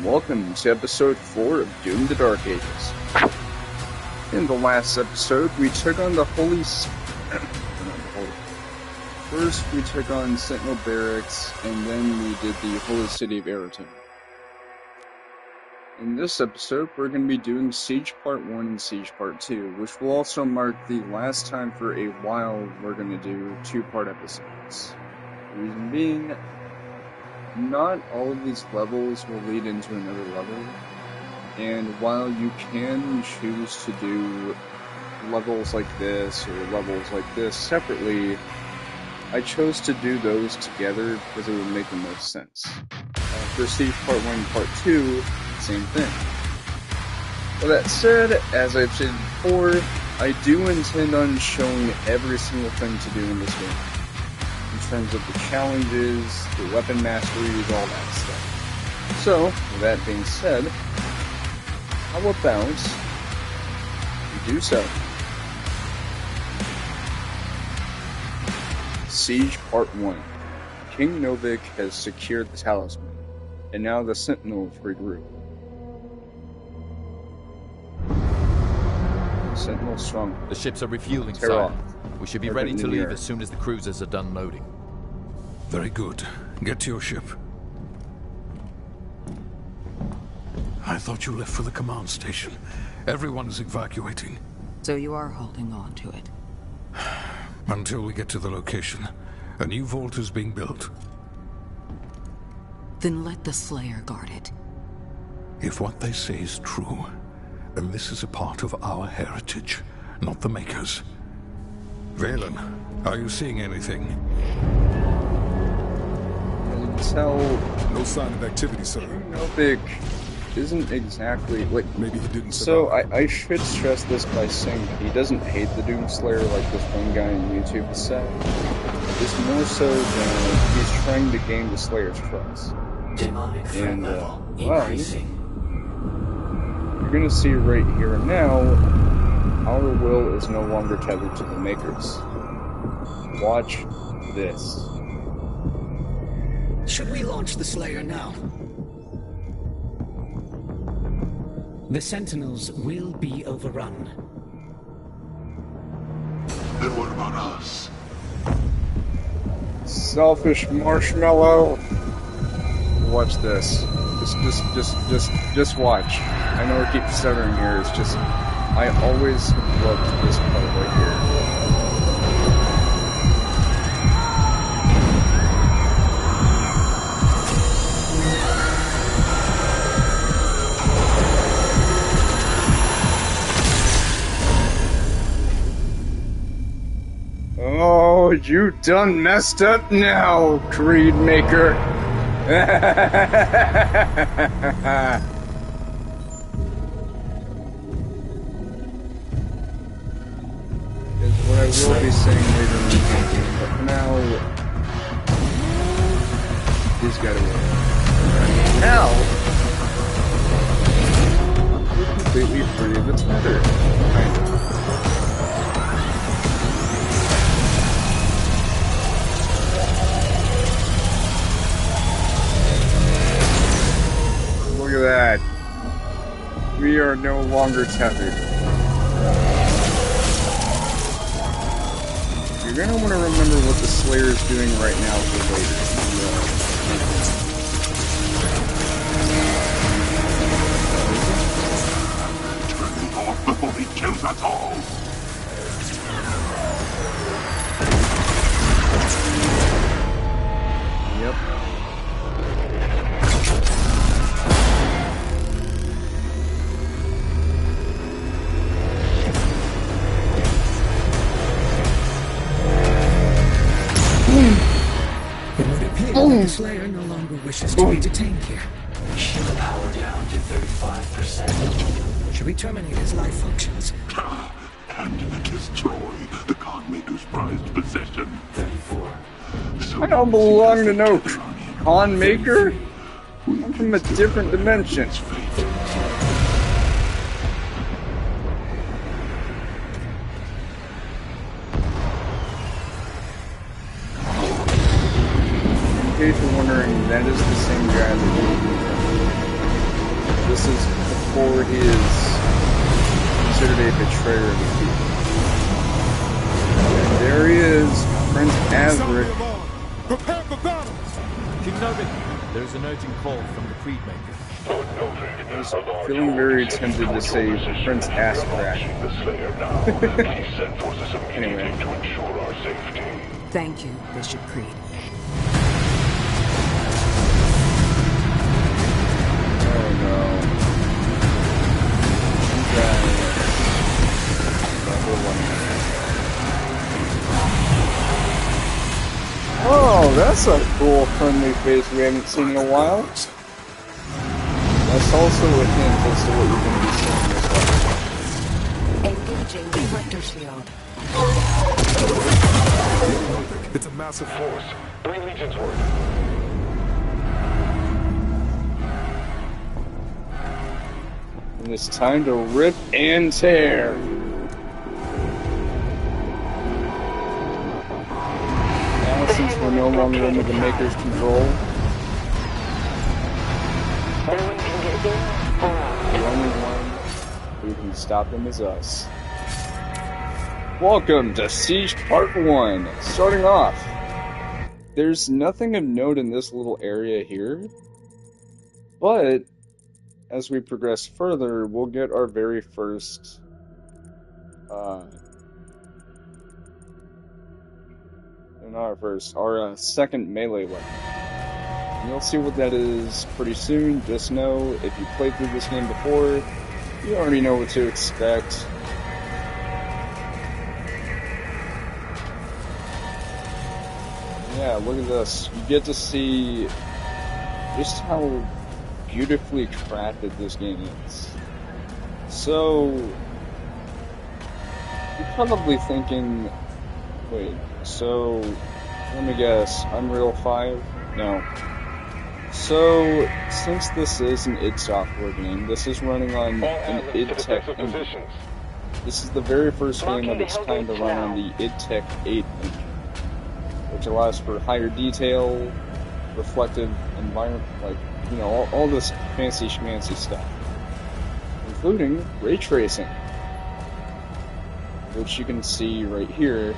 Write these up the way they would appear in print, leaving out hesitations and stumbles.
welcome to episode 4 of Doom the Dark Ages. In the last episode, we took on the First, we took on Sentinel Barracks, and then we did the Holy City of Aeroton. In this episode, we're going to be doing Siege Part 1 and Siege Part 2, which will also mark the last time for a while we're going to do two-part episodes. The reason being, not all of these levels will lead into another level, and while you can choose to do levels like this or levels like this separately, I chose to do those together because it would make the most sense. For Siege Part 1 and Part 2, same thing. With that said, as I've said before, I do intend on showing every single thing to do in this game. In terms of the challenges, the weapon masteries, all that stuff. So, with that being said, how about we do so? Siege Part 1. King Novik has secured the talisman, and now the Sentinels regroup. Sentinel strong. The ships are refueling, sire. We should be ready to leave as soon as the cruisers are done loading. Very good. Get to your ship. I thought you left for the command station. Everyone is evacuating. So you are holding on to it? Until we get to the location. A new vault is being built. Then let the Slayer guard it. If what they say is true, then this is a part of our heritage, not the Makers. Valen, are you seeing anything? As you can tell, no sign of activity, sir. Novik isn't exactly like. Maybe he didn't. So I should stress this by saying he doesn't hate the Doomslayer like this one guy on YouTube has said. It's more so that he's trying to gain the Slayer's trust. And well, you're gonna see right here and now, our will is no longer tethered to the Makers. Watch this. Should we launch the Slayer now? The Sentinels will be overrun. Then what about us? Selfish marshmallow. Watch this. Just watch. I know I keep stuttering here. It's just I always loved this part right here. Oh, you done messed up now, Creed Maker. Is what I will be saying later in the game, but for now, he's got to win. Now, we're completely free of its tether. Kind of. Look at that. We are no longer tethered. You're gonna want to remember what the Slayer is doing right now for later. Turn him off before he kills us all! Yep. It would appear that the Slayer no longer wishes to be detained here. Shield power down to 35%. Should we terminate his life functions? And destroy the Conmaker's prized possession. 34. So I don't belong to no Con Maker. I'm from a different dimension. In case you're wondering, that is the same guy that This is before he is considered a betrayer of the people. And there he is, Prince Azric. Prepare for battle! King Novik, there is an urgent call from the Creed Maker. I was feeling very tempted to say Prince Azric. Anyway. Thank you, Bishop Creed. Oh no. Oh, that's a cool, friendly face we haven't seen in a while. That's also a hint as to what you're going to be seeing this way. Engaging reflector's field. It's a massive force. 3 legions worth. And it's time to rip and tear. Now, since we're no longer under the Maker's control, the only one who can stop them is us. Welcome to Siege Part 1. Starting off, there's nothing of note in this little area here, but as we progress further, we'll get our very first our second melee weapon. And you'll see what that is pretty soon. Just know, if you played through this game before, you already know what to expect. Yeah, look at this. You get to see just how beautifully crafted this game is. So, you're probably thinking, wait, so, let me guess, Unreal 5? No. So, since this is an id Software game, this is running on an id Tech engine. This is the very first game of its kind to run on the id Tech 8 engine, which allows for higher detail, reflective environment, like, you know, all this fancy schmancy stuff, including ray tracing, which you can see right here.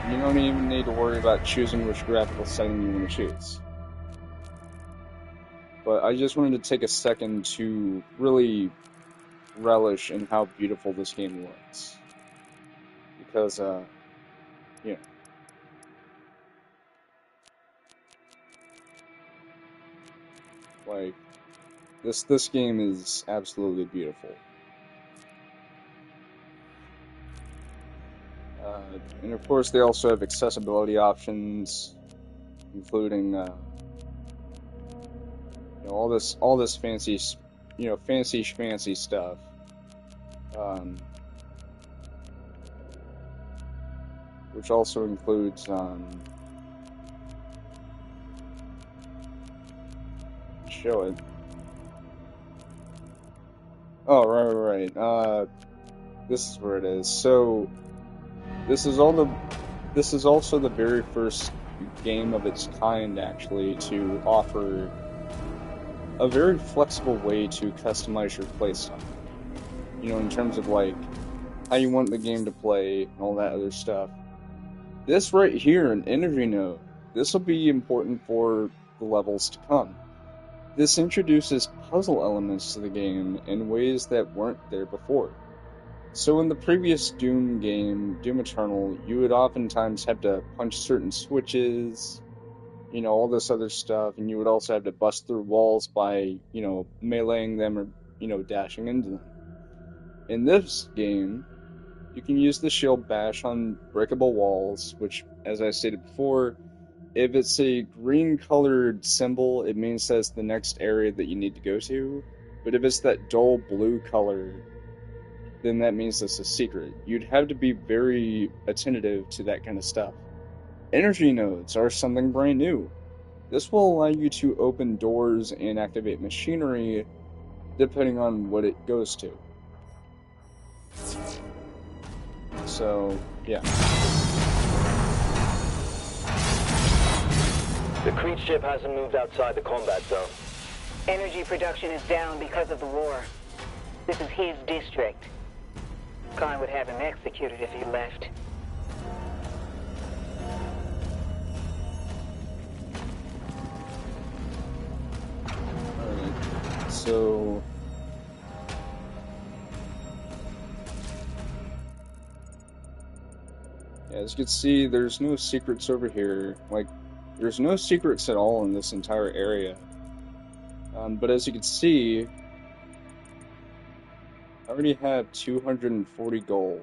You don't even need to worry about choosing which graphical setting you want to choose. But I just wanted to take a second to really relish in how beautiful this game looks. Because, yeah. Like, this game is absolutely beautiful. And of course, they also have accessibility options, including, you know, all this fancy, you know, fancy schmancy stuff. Which also includes, show it. Oh, right. This is where it is. So, this is also the very first game of its kind, actually, to offer a very flexible way to customize your playstyle. You know, in terms of, like, how you want the game to play, and all that other stuff. This right here, an energy node, this will be important for the levels to come. This introduces puzzle elements to the game in ways that weren't there before. So in the previous Doom game, Doom Eternal, you would oftentimes have to punch certain switches, you know, all this other stuff, and you would also have to bust through walls by, you know, meleeing them or, you know, dashing into them. In this game, you can use the shield bash on breakable walls, which, as I stated before, if it's a green-colored symbol, it means that's the next area that you need to go to. But if it's that dull blue color, then that means it's a secret. You'd have to be very attentive to that kind of stuff. Energy nodes are something brand new. This will allow you to open doors and activate machinery depending on what it goes to. So, yeah. The Creed ship hasn't moved outside the combat zone. Energy production is down because of the war. This is his district. Khan would have him executed if he left. Alright, so... yeah, as you can see, there's no secrets over here. Like, there's no secrets at all in this entire area. But as you can see, I already have 240 gold,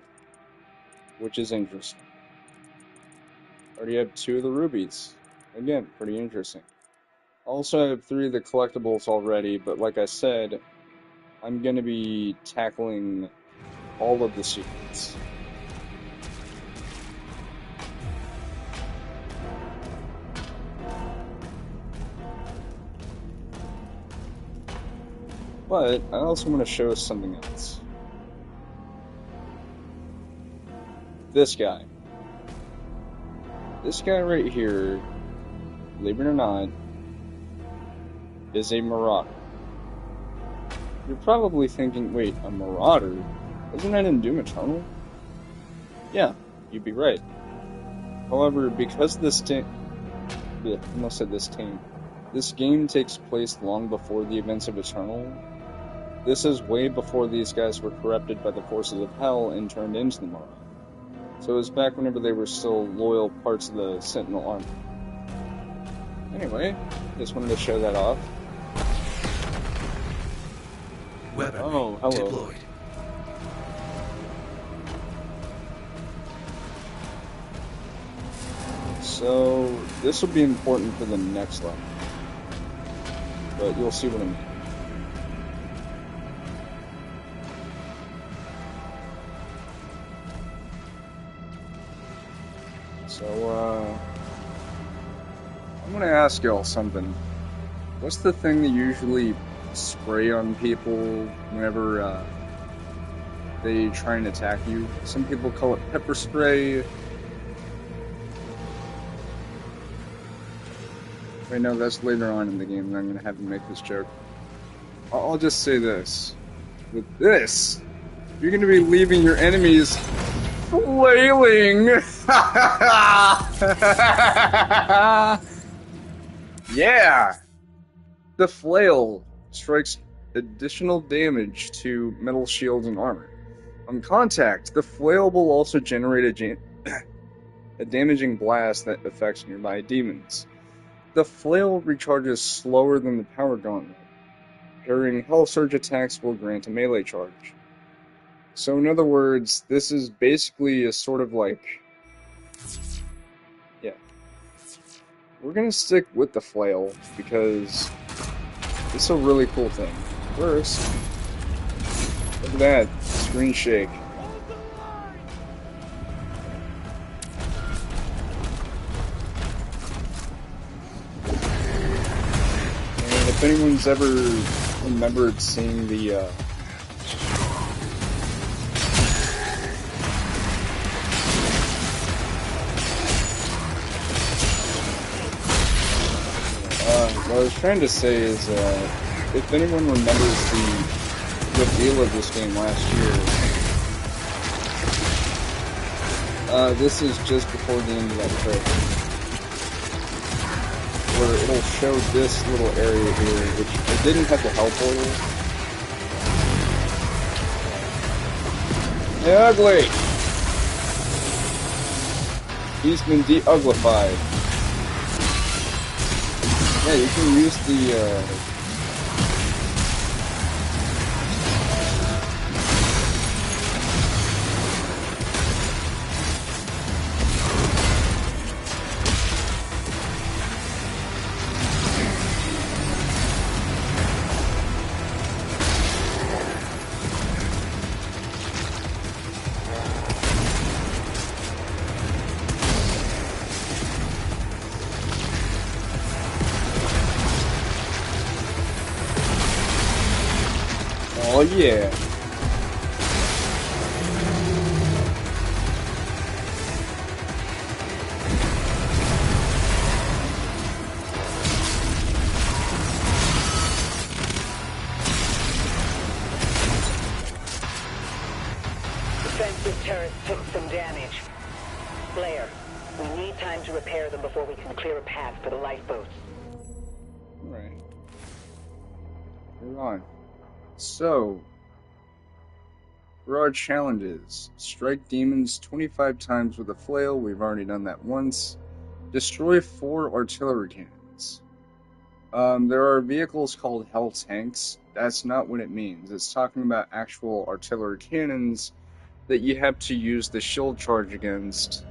which is interesting. I already have 2 of the rubies. Again, pretty interesting. Also, I have 3 of the collectibles already, but like I said, I'm going to be tackling all of the secrets. But I also want to show us something else. This guy. This guy right here, believe it or not, is a marauder. You're probably thinking, wait, a marauder? Isn't that in Doom Eternal? Yeah, you'd be right. However, because this this game takes place long before the events of Eternal, this is way before these guys were corrupted by the forces of hell and turned into the Marauder. So it was back whenever they were still loyal parts of the Sentinel army. Anyway, just wanted to show that off. Oh, hello. Deployed. So, this will be important for the next level. But you'll see what I mean. So, I'm gonna ask y'all something. What's the thing that you usually spray on people whenever, they try and attack you? Some people call it pepper spray. I know that's later on in the game, and I'm gonna have to make this joke. I'll just say this. With this, you're gonna be leaving your enemies flailing! Yeah! The flail strikes additional damage to metal shields and armor. On contact, the flail will also generate a damaging blast that affects nearby demons. The flail recharges slower than the power gauntlet. During Hell Surge attacks will grant a melee charge. So in other words, this is basically a sort of like... yeah. We're gonna stick with the flail, because it's a really cool thing. First, look at that, screen shake. If anyone's ever remembered seeing the, what I was trying to say is, if anyone remembers the reveal of this game last year, this is just before the end of that trailer. Where it'll show this little area here, which it didn't have the hell portal. Yeah, ugly! He's been de-uglified. Yeah, you can use the, oh yeah. turrets took some damage. Slayer, we need time to repair them before we can clear a path for the lifeboats. Alright. Move on. So, for our challenges, strike demons 25 times with a flail. We've already done that once. Destroy 4 artillery cannons. There are vehicles called Hell Tanks. That's not what it means. It's talking about actual artillery cannons that you have to use the shield charge against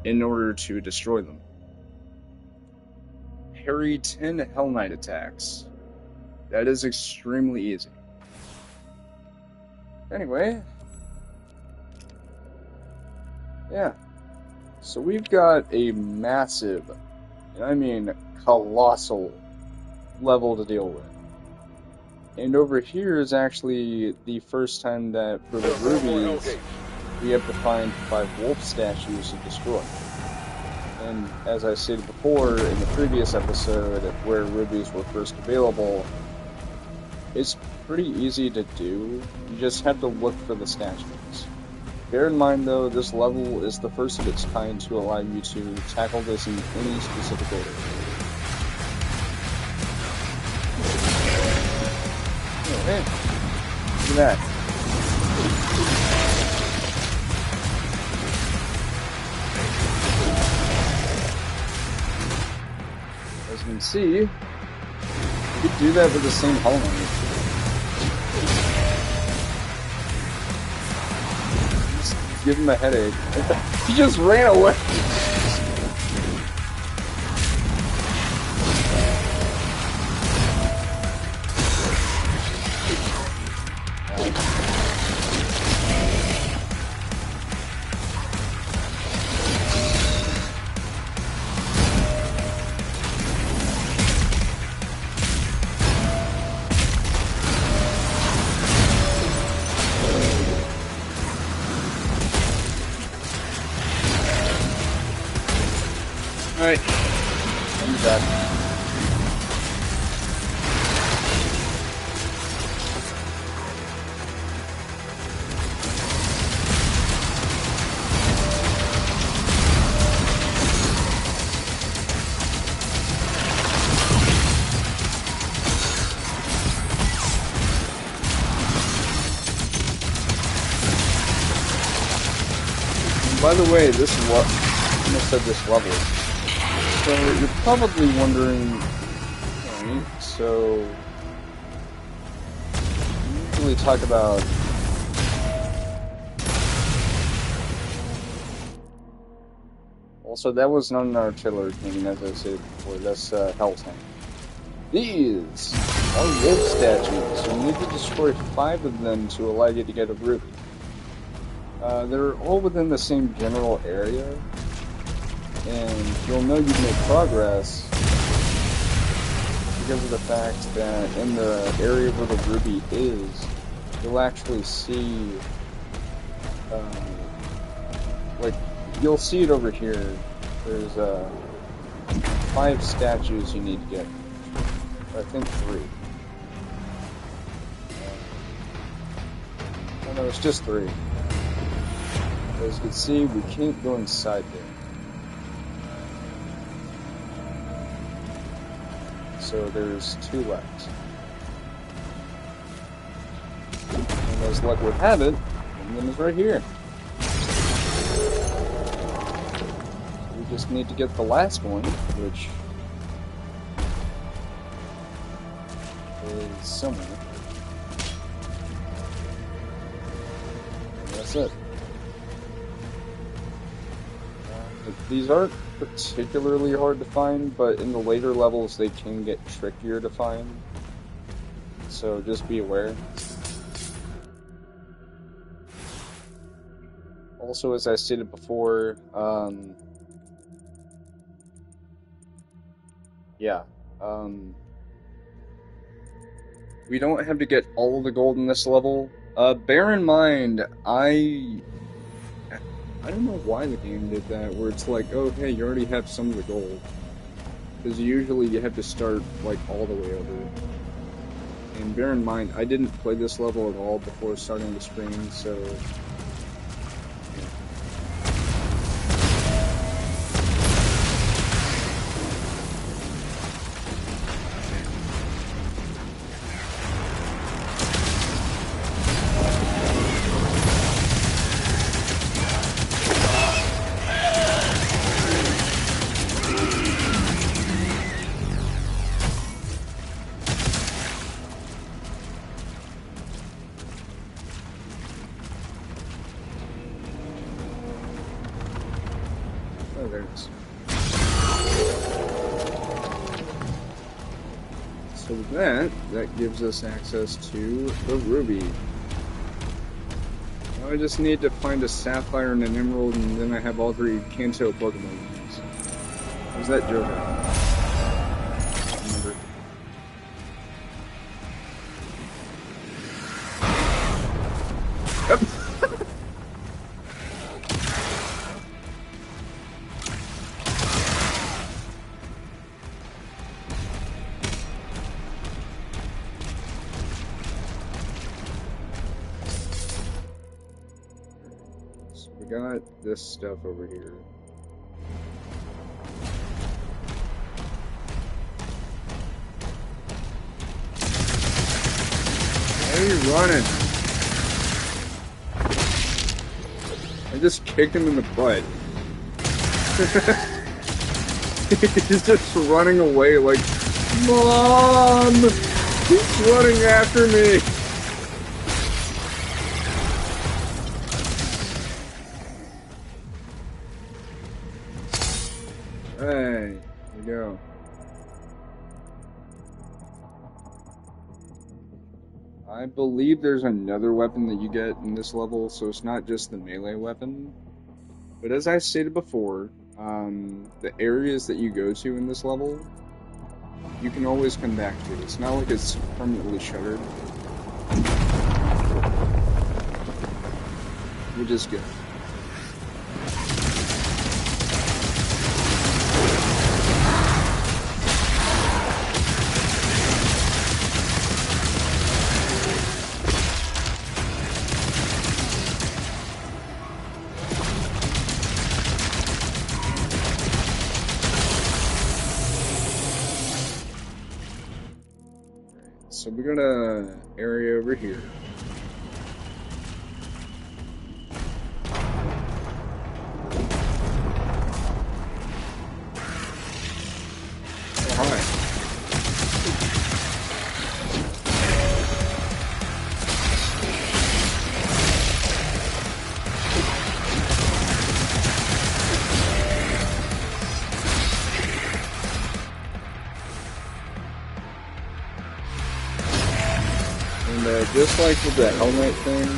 in order to destroy them. Parry 10 Hell Knight attacks. That is extremely easy. Anyway. Yeah. So we've got a massive, and I mean colossal, level to deal with. And over here is actually the first time that for the rubies, we have to find 5 wolf statues to destroy. And as I stated before in the previous episode, where rubies were first available, it's pretty easy to do. You just have to look for the statues. Bear in mind though, this level is the first of its kind to allow you to tackle this in any specific order. Oh, hey. Look at that. As you can see, you could do that with the same helmet. Just give him a headache. He just ran away. Alright, I'm back. By the way, this is what I almost said this level. So you're probably wondering, right, so we usually talk about also that was not an artillery cannon, as I said before, that's Hell Tank. These are wolf statues. You need to destroy 5 of them to allow you to get a ruby. They're all within the same general area, and you'll know you've made progress because of the fact that in the area where the ruby is, you'll actually see, like, you'll see it over here. There's 5 statues you need to get. I think 3. Oh no, it's just 3. As you can see, we can't go inside there. So there's 2 left. And as luck would have it, one of them is right here. We just need to get the last one, which is somewhere. And that's it. These aren't particularly hard to find, but in the later levels they can get trickier to find. So just be aware. Also, as I stated before, we don't have to get all of the gold in this level. Bear in mind, I don't know why the game did that, where it's like, oh hey, you already have some of the gold. Because usually you have to start, like, all the way over. And bear in mind, I didn't play this level at all before starting the stream, so So with that gives us access to the ruby. Now I just need to find a sapphire and an emerald, and then I have all 3 Kanto Pokemon. How's that joke? Remember. Yep. Got this stuff over here. Why are you running? I just kicked him in the butt. He's just running away like, Mom! He's running after me! Hey, here we go. I believe there's another weapon that you get in this level, so it's not just the melee weapon. But as I stated before, the areas that you go to in this level, you can always come back to. It's not like it's permanently shuttered. Which is good. So we got an area over here. Oh, hi. And just like with the helmet thing,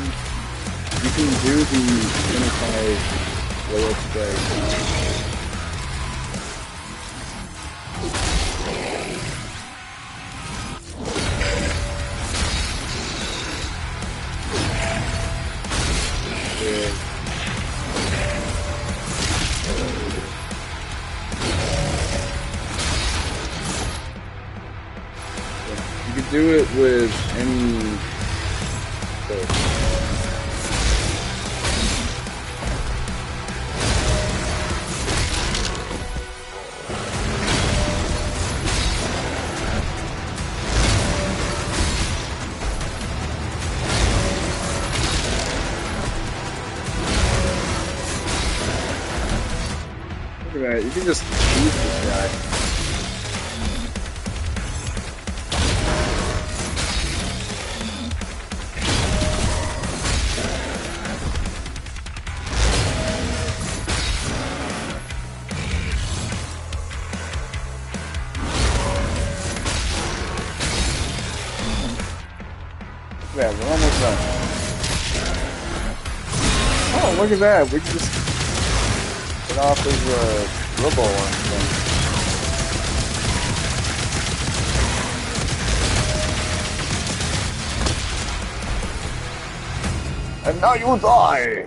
you can do the unified layout spray. You could do it with any. Look at that, you can just beat this guy. Yeah, we're almost done. Oh, look at that. We just get off his robo arm thing. And now you will die!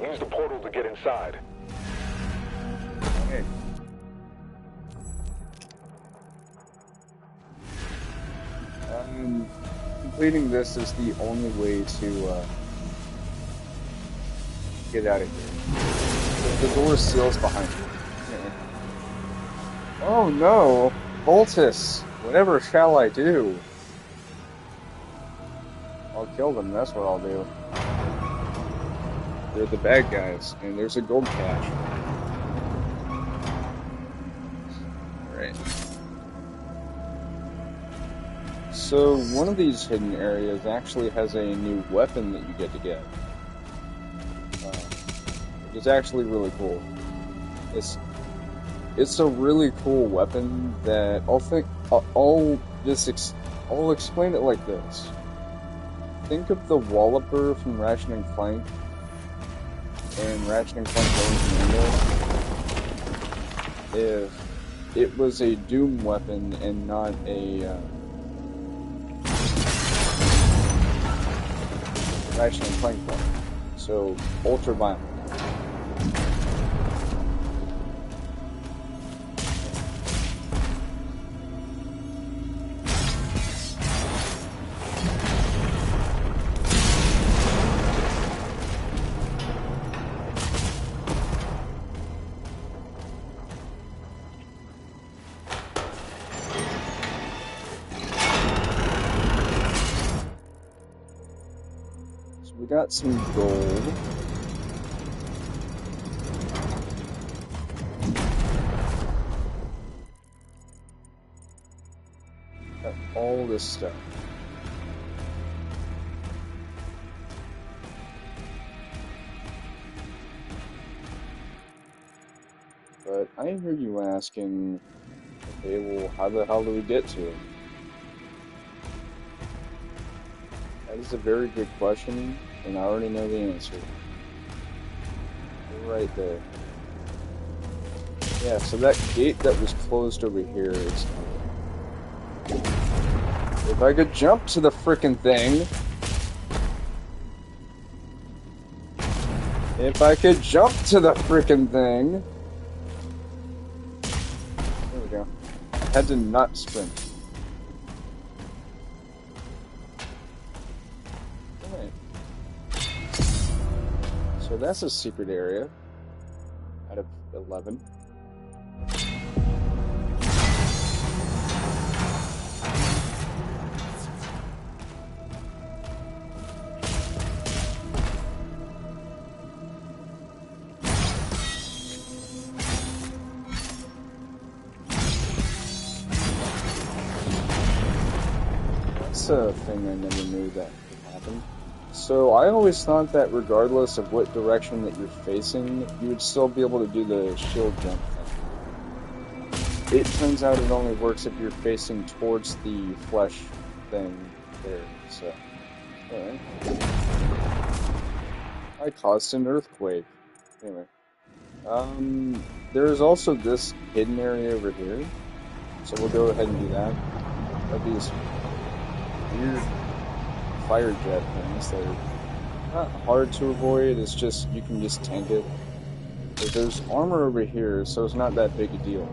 Use the portal to get inside. Okay. Completing this is the only way to get out of here. The door seals behind you. Okay. Oh no! Voltus! Whatever shall I do? I'll kill them, that's what I'll do. They're the bad guys, and there's a gold cache. Alright. So, one of these hidden areas actually has a new weapon that you get to get. Which is actually really cool. It's it's a really cool weapon that I'll explain it like this. Think of the Walloper from Ratchet and Clank and Ratchet and Clank Going Commando. If it was a Doom weapon and not a Ratchet and Clank weapon. So, ultra violent. We got some gold. Got all this stuff. But I hear you asking, okay, well, how the hell do we get to it? That is a very good question, and I already know the answer. Right there. Yeah, so that gate that was closed over here is... If I could jump to the frickin' thing... If I could jump to the frickin' thing... There we go. I had to not sprint. So that's a secret area out of 11. That's a thing I never knew that could happen. So I always thought that regardless of what direction that you're facing, you would still be able to do the shield jump thing. It turns out it only works if you're facing towards the flesh thing there, so... Alright. I caused an earthquake. Anyway. There's also this hidden area over here, so we'll go ahead and do that. That'd be this weird fire jet things that are not hard to avoid, it's just, you can just tank it. But there's armor over here, so it's not that big a deal.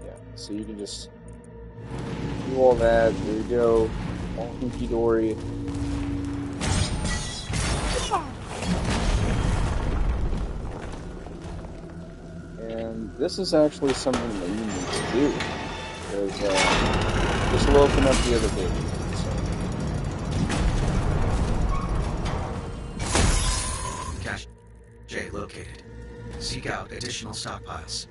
Yeah, so you can just do all that, there you go. All hunky-dory. And this is actually something that you need to do, because this will open up the other gate. Cache J located. Seek out additional stockpiles.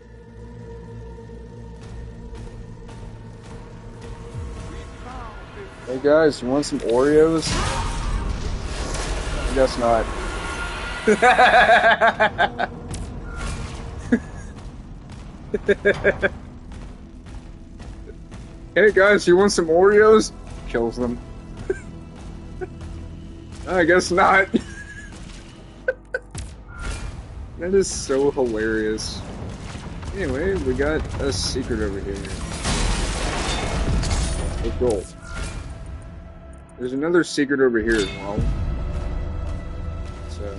Hey guys, you want some Oreos? I guess not. Hey guys, you want some Oreos? Kills them. I guess not. That is so hilarious. Anyway, we got a secret over here. With gold. There's another secret over here as well. So...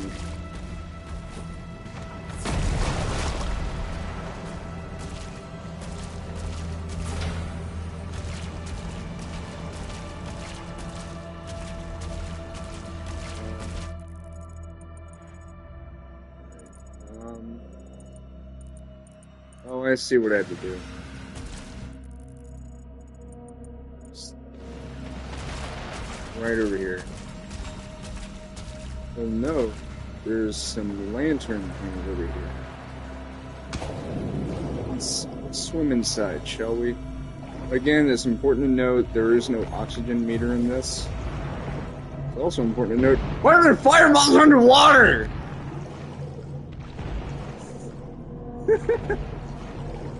Oh, I see what I have to do. Right over here. Oh no, there's some lantern things over here. Let's swim inside, shall we? Again, it's important to note there is no oxygen meter in this. It's also important to note, why are there fireballs underwater?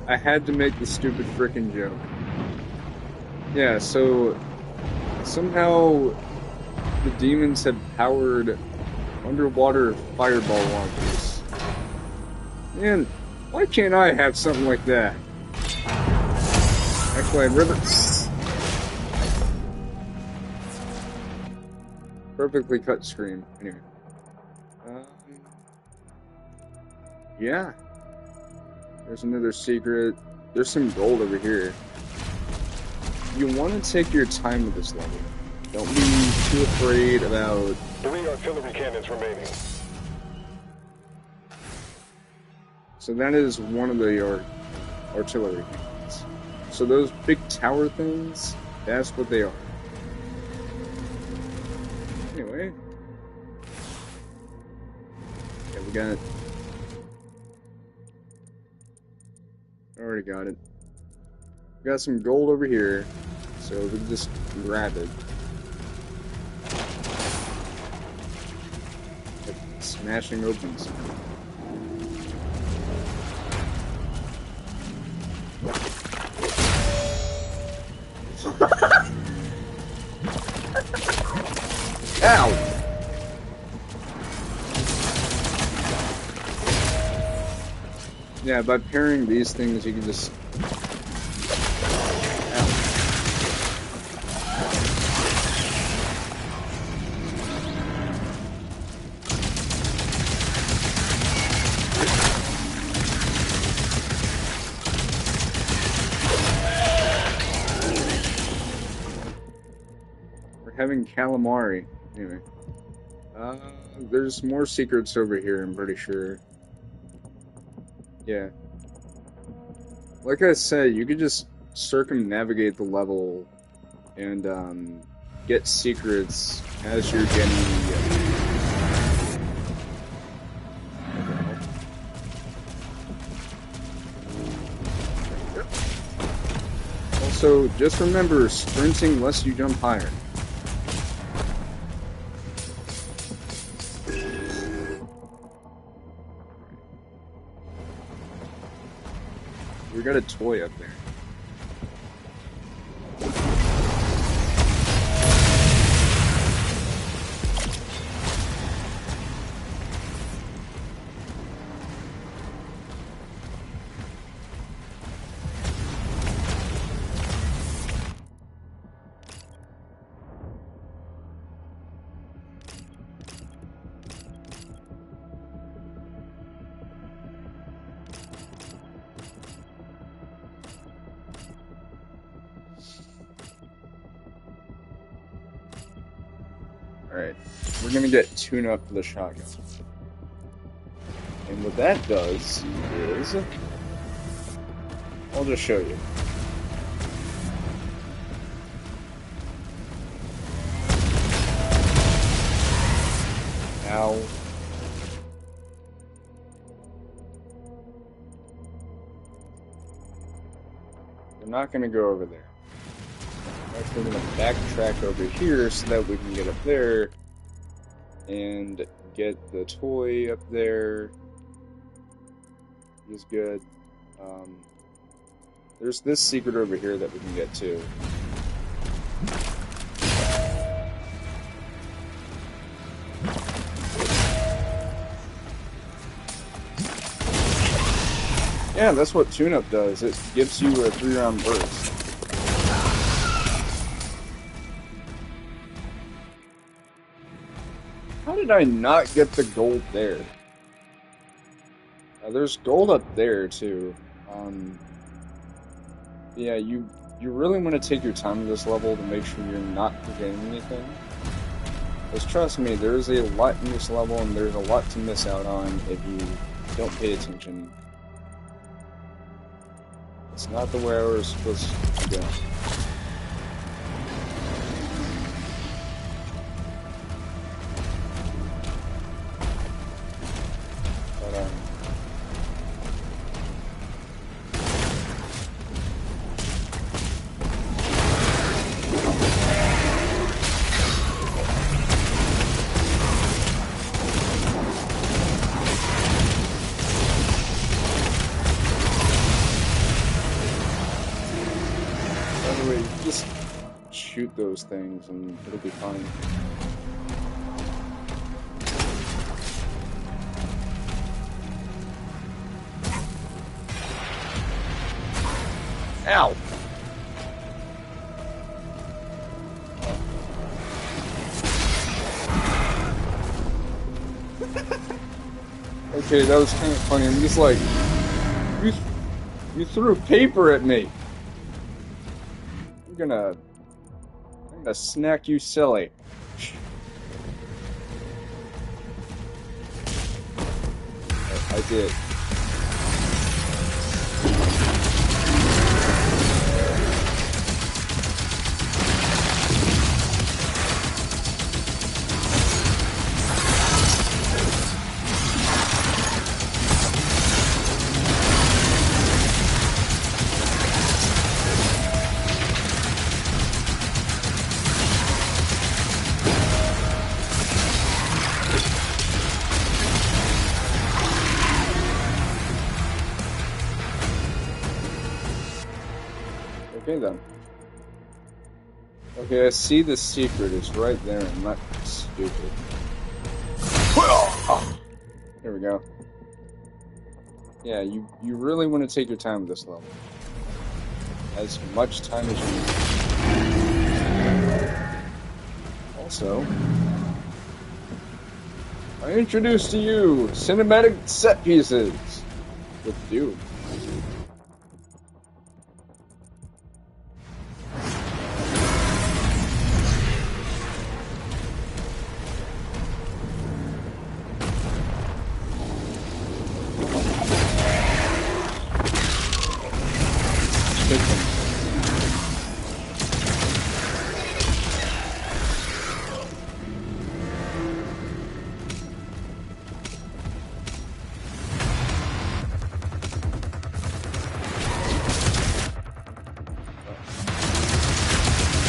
I had to make the stupid frickin' joke. Yeah, so somehow the demons have powered underwater fireball launchers. Man, why can't I have something like that? Actually, I'd rather... Perfectly cut screen. Anyway. Yeah. There's another secret. There's some gold over here. You want to take your time with this level. Don't be too afraid about... 3 artillery cannons remaining. So that is one of the artillery cannons. So those big tower things, that's what they are. Anyway. Yeah, we got it. Already got it. We got some gold over here, so we can just grab it. Like smashing open something. Ow! Yeah, by pairing these things, you can just... Ow. We're having calamari. Anyway. There's more secrets over here, I'm pretty sure. Yeah. Like I said, you could just circumnavigate the level and get secrets as you're getting Also, just remember, sprinting lets you jump higher. We got a toy up there. Alright, we're gonna get tune up for the shotgun. And what that does is... I'll just show you. Ow. We're not gonna go over there. Actually, we're going to backtrack over here so that we can get up there and get the toy up there. Is good. There's this secret over here that we can get too. Yeah, that's what tune-up does. It gives you a 3-round burst. How did I not get the gold there? There's gold up there too. Yeah, you really want to take your time with this level to make sure you're not forgetting anything. Because trust me, there's a lot in this level and there's a lot to miss out on if you don't pay attention. It's not the way I was supposed to go. the way, just shoot those things and it'll be fine. Ow! Okay, that was kind of funny. I'm just like, you threw paper at me. I'm gonna snack you silly. I did. Okay then. Okay, I see the secret. It's right there. I'm not stupid. There we go. Yeah, you really want to take your time with this level. As much time as you need. Also, I introduce to you cinematic set pieces with Doom.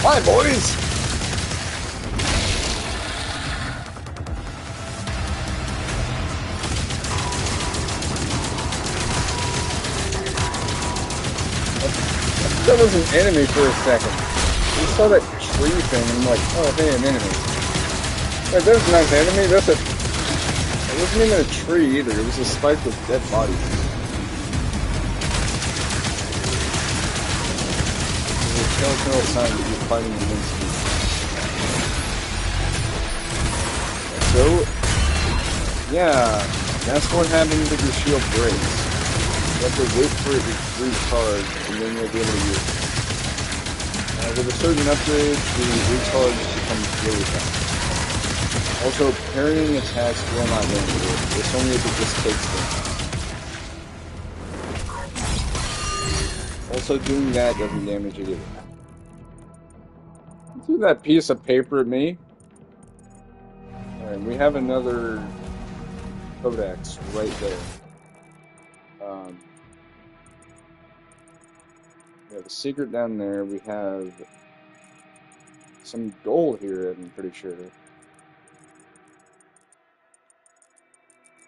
Hi, boys! That was an enemy for a second. We saw that tree thing and I'm like, oh hey, an enemy. Wait, there's not an enemy, that's it wasn't even a tree either, it was a spike with dead bodies. It was a telltale sign that you're fighting against me. So, yeah, that's what happens if your shield breaks. You have to wait for it to recharge, and then you'll be able to use it. With a certain upgrade, the recharge becomes really fast. Also, parrying attacks will not damage it. It's only if it just takes them. Also, doing that doesn't damage it either. You threw that piece of paper at me. Alright, we have another codex right there. We have a secret down there. We have some gold here, I'm pretty sure.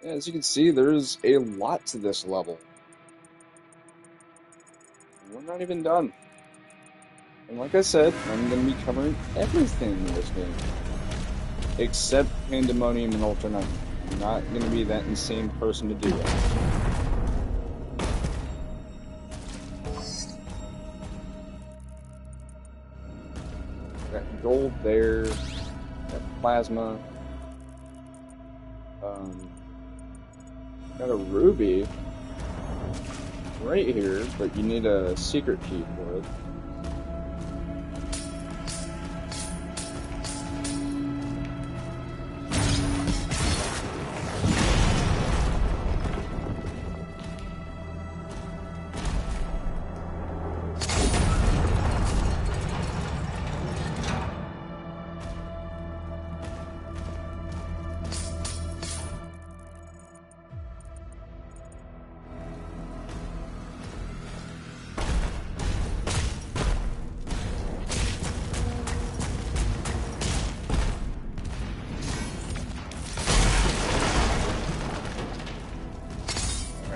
Yeah, as you can see, there's a lot to this level. We're not even done. And like I said, I'm going to be covering everything in this game. Except Pandemonium and Ultra 9. I'm not going to be that insane person to do that. Got gold there. Got plasma. Got a ruby right here, but you need a secret key for it.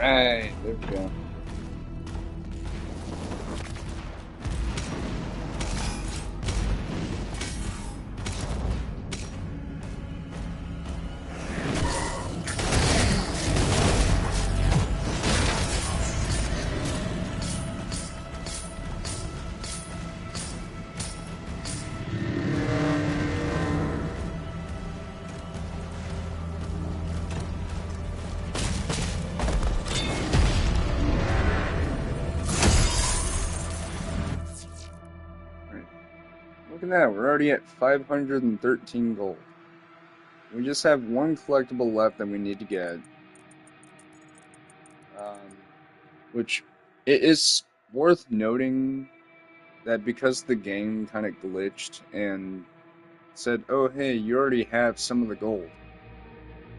Right, there we go. Look at that, we're already at 513 gold. We just have one collectible left that we need to get. Which, it is worth noting that because the game kind of glitched and said, oh hey, you already have some of the gold,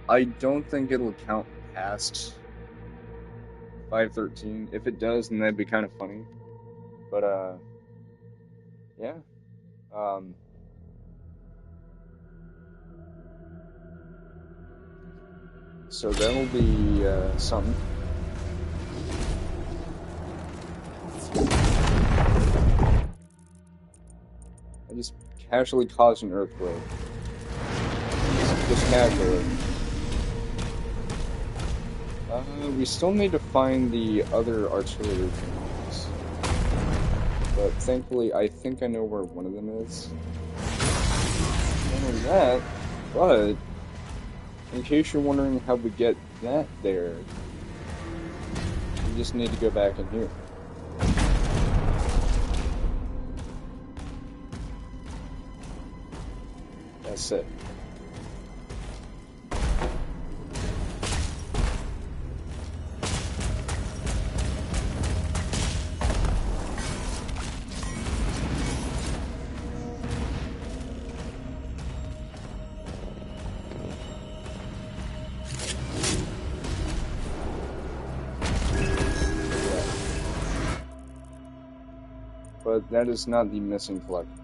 I don't think it'll count past 513. If it does, then that'd be kind of funny. But, yeah. So that'll be, something. I just casually caused an earthquake. Just casually. We still need to find the other artillery things. But thankfully, I think I know where one of them is. Not only that, but in case you're wondering how we get that there, we just need to go back in here. That's it. But that is not the missing collectible.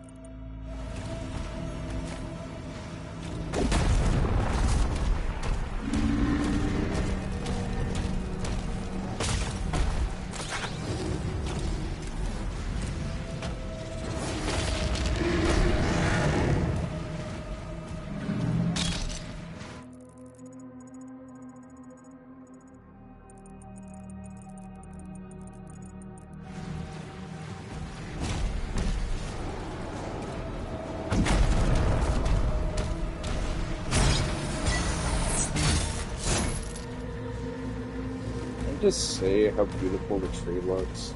Just say how beautiful the tree looks.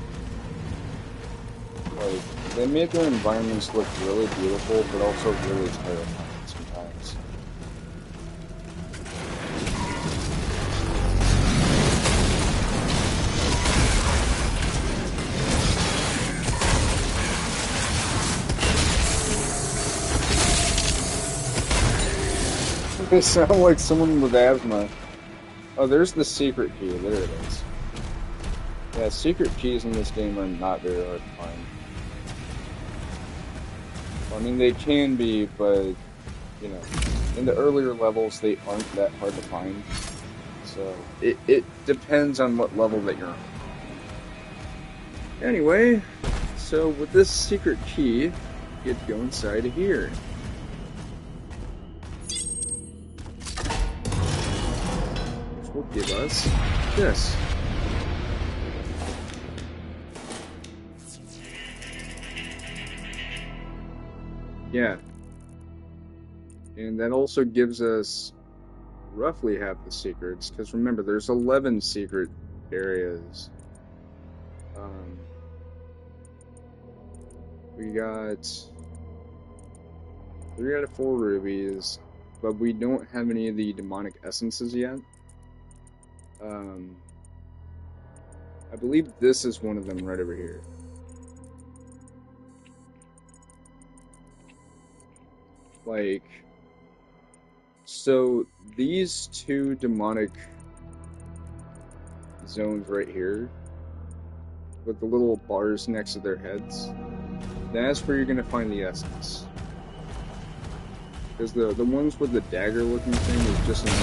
Like, they made their environments look really beautiful, but also really terrifying sometimes. They sound like someone with asthma. Oh, there's the secret key. There it is. Yeah, secret keys in this game are not very hard to find. Well, I mean, they can be, but, you know, in the earlier levels, they aren't that hard to find. So, it depends on what level that you're on. Anyway, so with this secret key, you get to go inside of here. Will give us this. Yeah. And that also gives us roughly half the secrets, because remember, there's 11 secret areas. We got 3 out of 4 rubies, but we don't have any of the demonic essences yet. I believe this is one of them right over here. Like, so these 2 demonic zones right here, with the little bars next to their heads, that's where you're gonna find the essence. Because the ones with the dagger looking thing is just an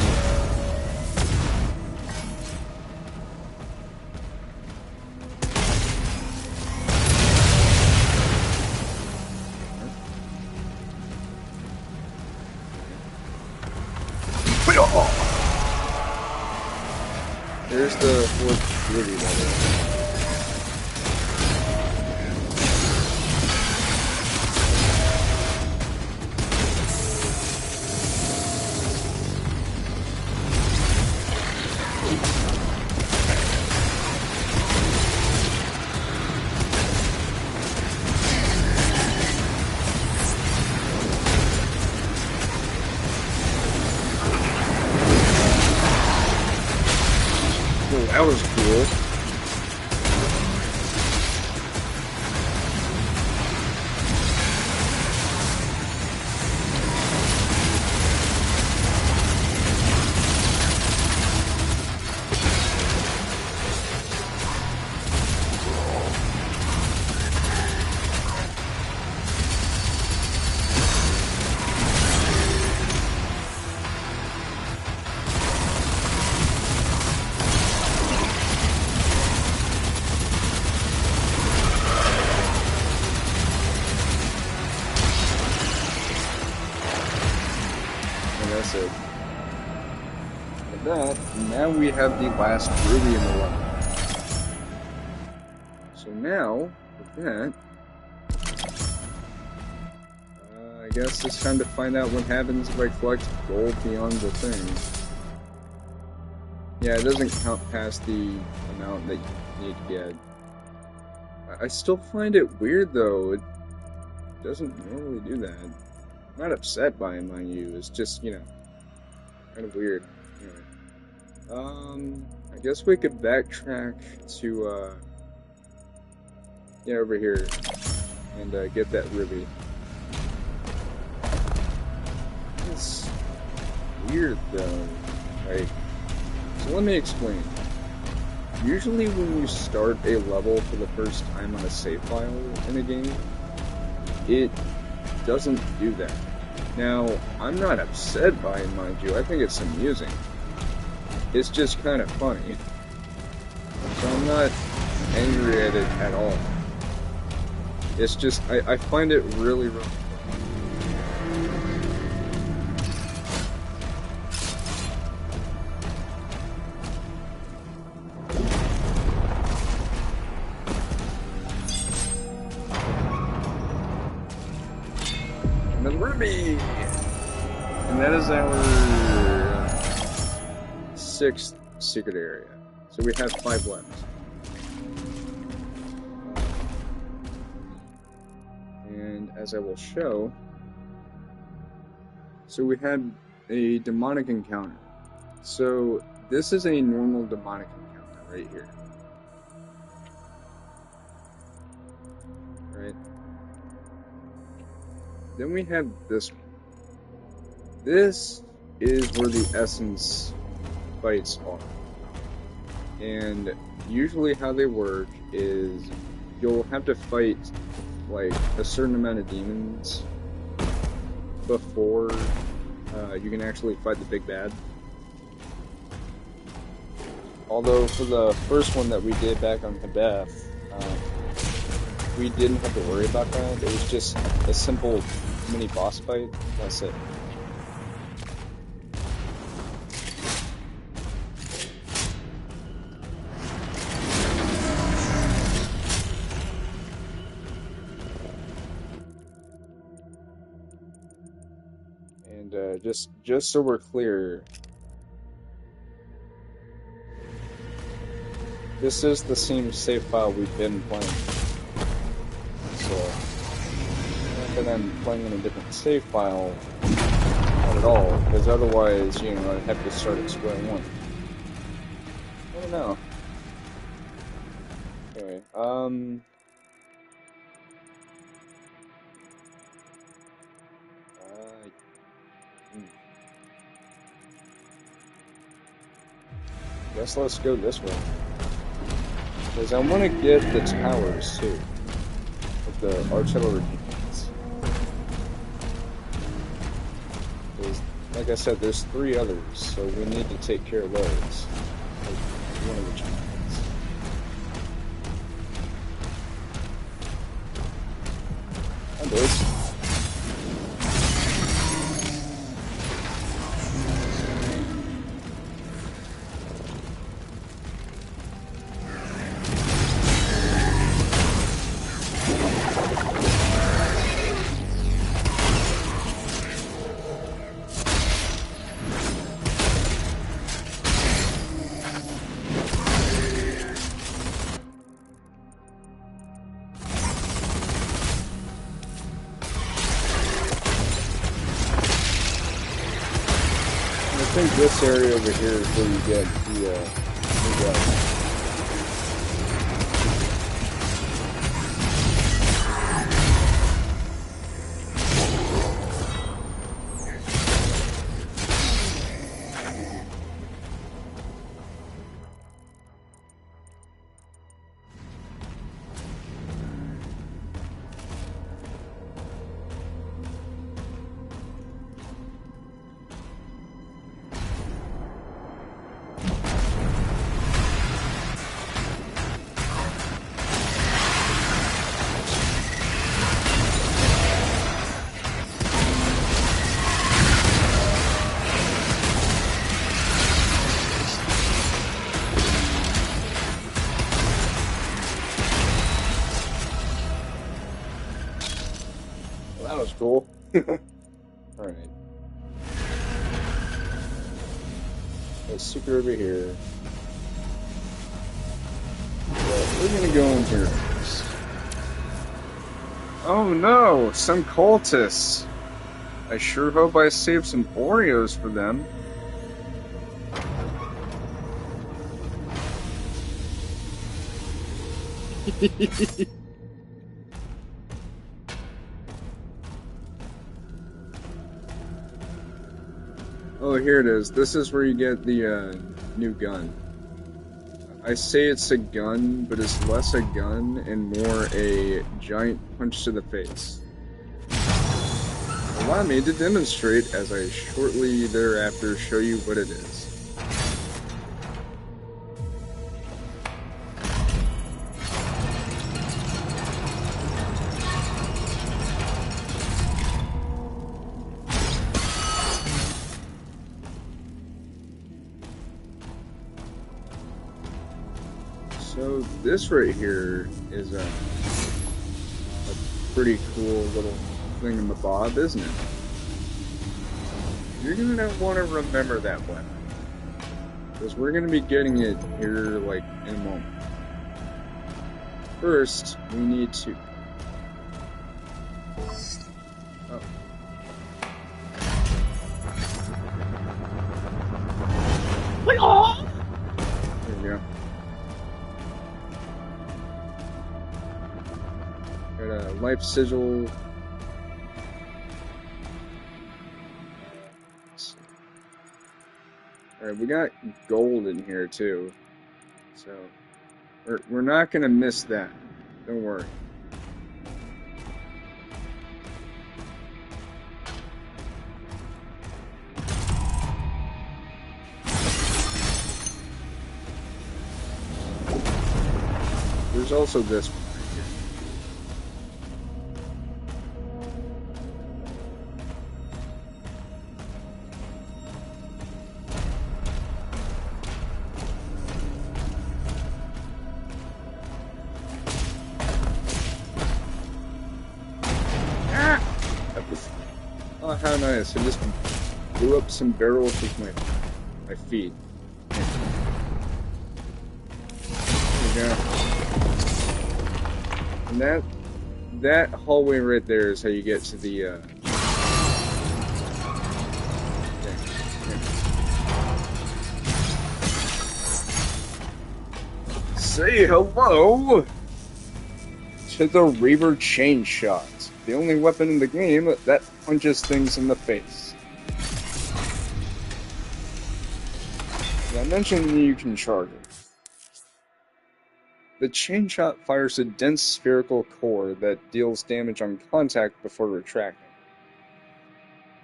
There's the 4th ruby level. That was cool. Now we have the last ruby in the level. So now, with that, I guess it's time to find out what happens if I collect gold beyond the thing. Yeah, it doesn't count past the amount that you need to get. I still find it weird though, it doesn't normally do that. I'm not upset by it, mind you, it's just, you know, kind of weird. Anyway. I guess we could backtrack to, yeah, over here, and, get that ruby. It's weird, though. Like, so let me explain. Usually when you start a level for the first time on a save file in a game, it doesn't do that. Now, I'm not upset by it, mind you, I think it's amusing. It's just kind of funny. So I'm not angry at it at all. It's just, I find it really, really funny. Another ruby! And that is our 6th secret area. So we have 5 left. And as I will show, so we had a demonic encounter. So this is a normal demonic encounter right here. Right? Then we have this one. This is where the essence fights are. And usually how they work is you'll have to fight like a certain amount of demons before you can actually fight the big bad. Although for the first one that we did back on Hebeth, we didn't have to worry about that. It was just a simple mini boss fight. That's it. And just so we're clear, this is the same save file we've been playing. So, not that I'm playing in a different save file, not at all, because otherwise, you know, I'd have to start at square one. I don't know. Anyway, guess let's go this way. Because I want to get the towers too. With the artillery units. Like I said, there's 3 others, so we need to take care of those. Like one of the giants. And those. I think this area over here is where you get the go. That was cool. Alright. Let's super over here. We're gonna go in here first. Oh no! Some cultists! I sure hope I saved some Oreos for them. Oh, here it is. This is where you get the new gun. I say it's a gun, but it's less a gun and more a giant punch to the face. Allow me to demonstrate as I shortly thereafter show you what it is. So this right here is a pretty cool little thingamabob, isn't it? You're gonna want to remember that weapon, because we're gonna be getting it here, like, in a moment. First, we need to... Oh. There we go. Got a life sigil. Alright, we got gold in here too, so we're not gonna miss that. Don't worry. There's also this one. Oh, how nice. I just blew up some barrels with my feet. There we go. And that hallway right there is how you get to the, Say hello to the Reaver Chain Shot, the only weapon in the game that punches things in the face. I mentioned you can charge it. The Chain Shot fires a dense spherical core that deals damage on contact before retracting.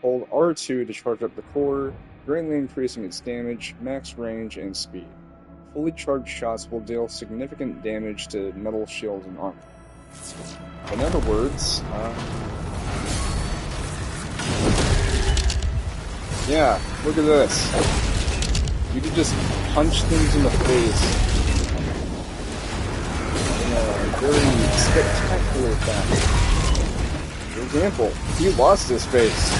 Hold R2 to charge up the core, greatly increasing its damage, max range, and speed. Fully charged shots will deal significant damage to metal shields and armor. In other words, yeah, look at this. You can just punch things in the face in a very spectacular fashion. For example, he lost his face.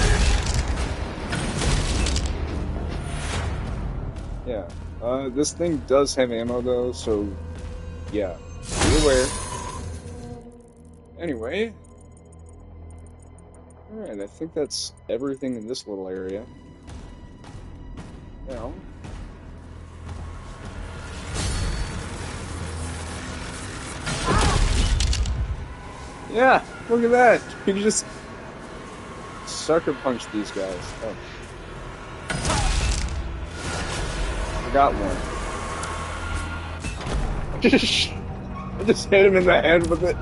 Yeah, this thing does have ammo though, so yeah, be aware. Anyway, alright, I think that's everything in this little area. Now, Yeah, look at that. You can just sucker punch these guys. Oh. I got one. I just hit him in the head with it.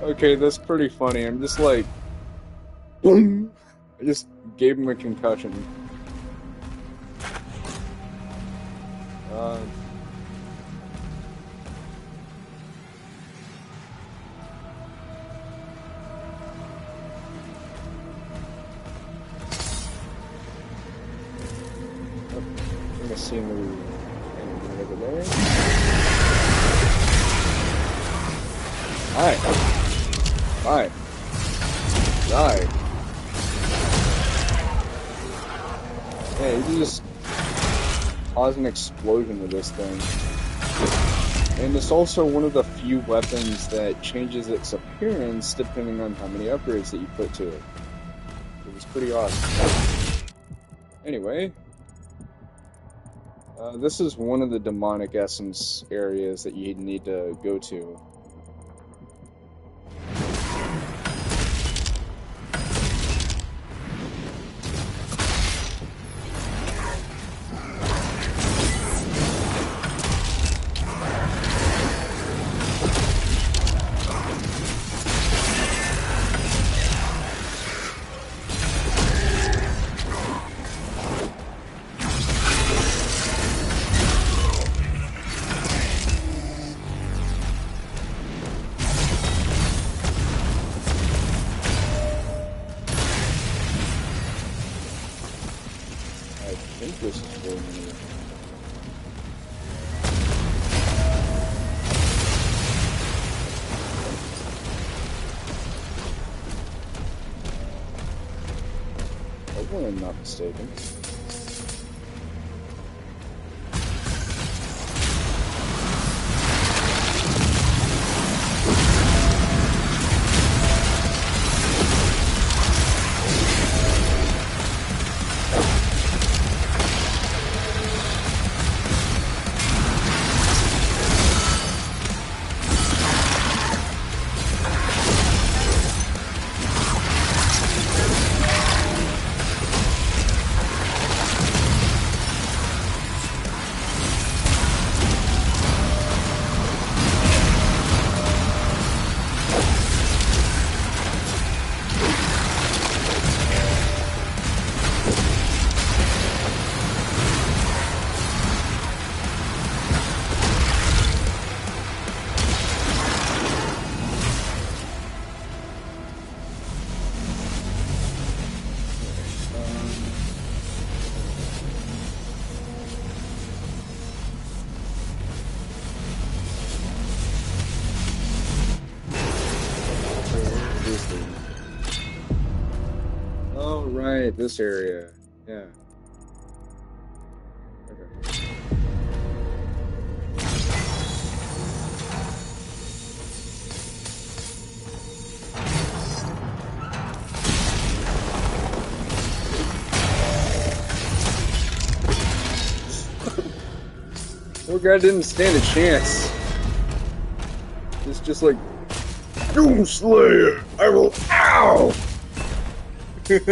Okay, that's pretty funny. I'm just like, boom. I just gave him a concussion. I'm gonna see him over there. Hi. Hi. Die. Yeah, you can just cause an explosion with this thing. And it's also one of the few weapons that changes its appearance depending on how many upgrades that you put to it. It was pretty awesome. Anyway, this is one of the demonic essence areas that you need to go to. I think this is for me. Hopefully I'm not mistaken. Oh, right, this area. Yeah. Okay. Poor guy didn't stand a chance. It's just like, Doom Slayer, I will, ow! Yeah.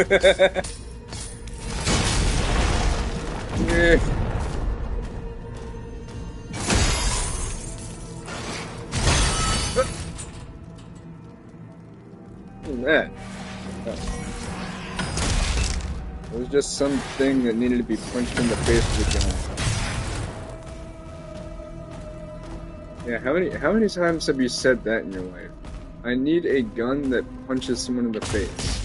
What was that? Oh. It was just something that needed to be punched in the face with a gun. Yeah, how many times have you said that in your life? I need a gun that punches someone in the face.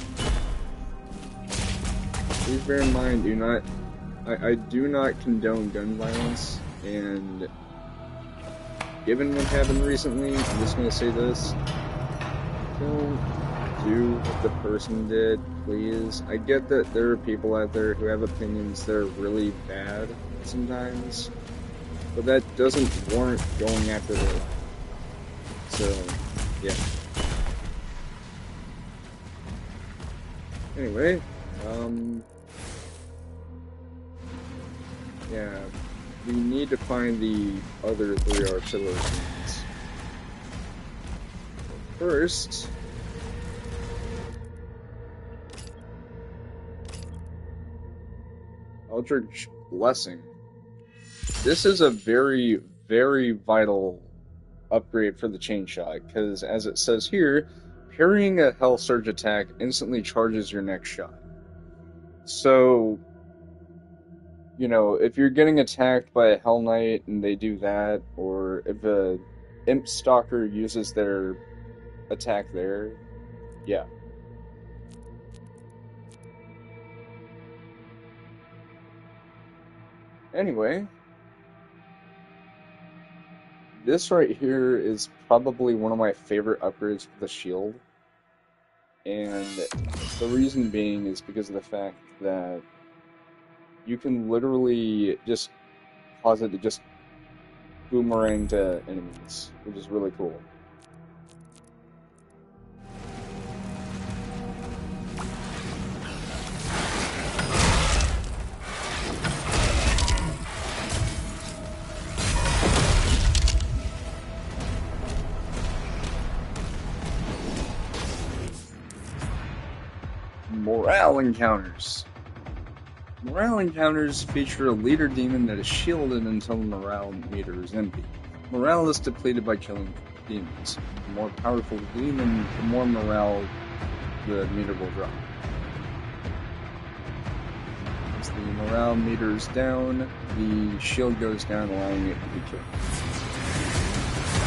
Please bear in mind, I do not condone gun violence, and given what happened recently, I'm just gonna say this. Don't do what the person did, please. I get that there are people out there who have opinions that are really bad sometimes, but that doesn't warrant going after them. So, yeah. Anyway, yeah. we need to find the other 3 artillery units. First, Eldritch Blessing. This is a very, very vital upgrade for the chain shot, because as it says here, parrying a Hell Surge attack instantly charges your next shot. So, you know, if you're getting attacked by a Hell Knight and they do that, or if a Imp Stalker uses their attack there, yeah. Anyway, this right here is probably one of my favorite upgrades for the shield. And the reason being is because of the fact that you can literally just cause it to just boomerang to enemies, which is really cool. Morale encounters. Morale encounters feature a leader demon that is shielded until the morale meter is empty. Morale is depleted by killing demons. The more powerful the demon, the more morale the meter will drop. As the morale meter is down, the shield goes down, allowing it to be killed.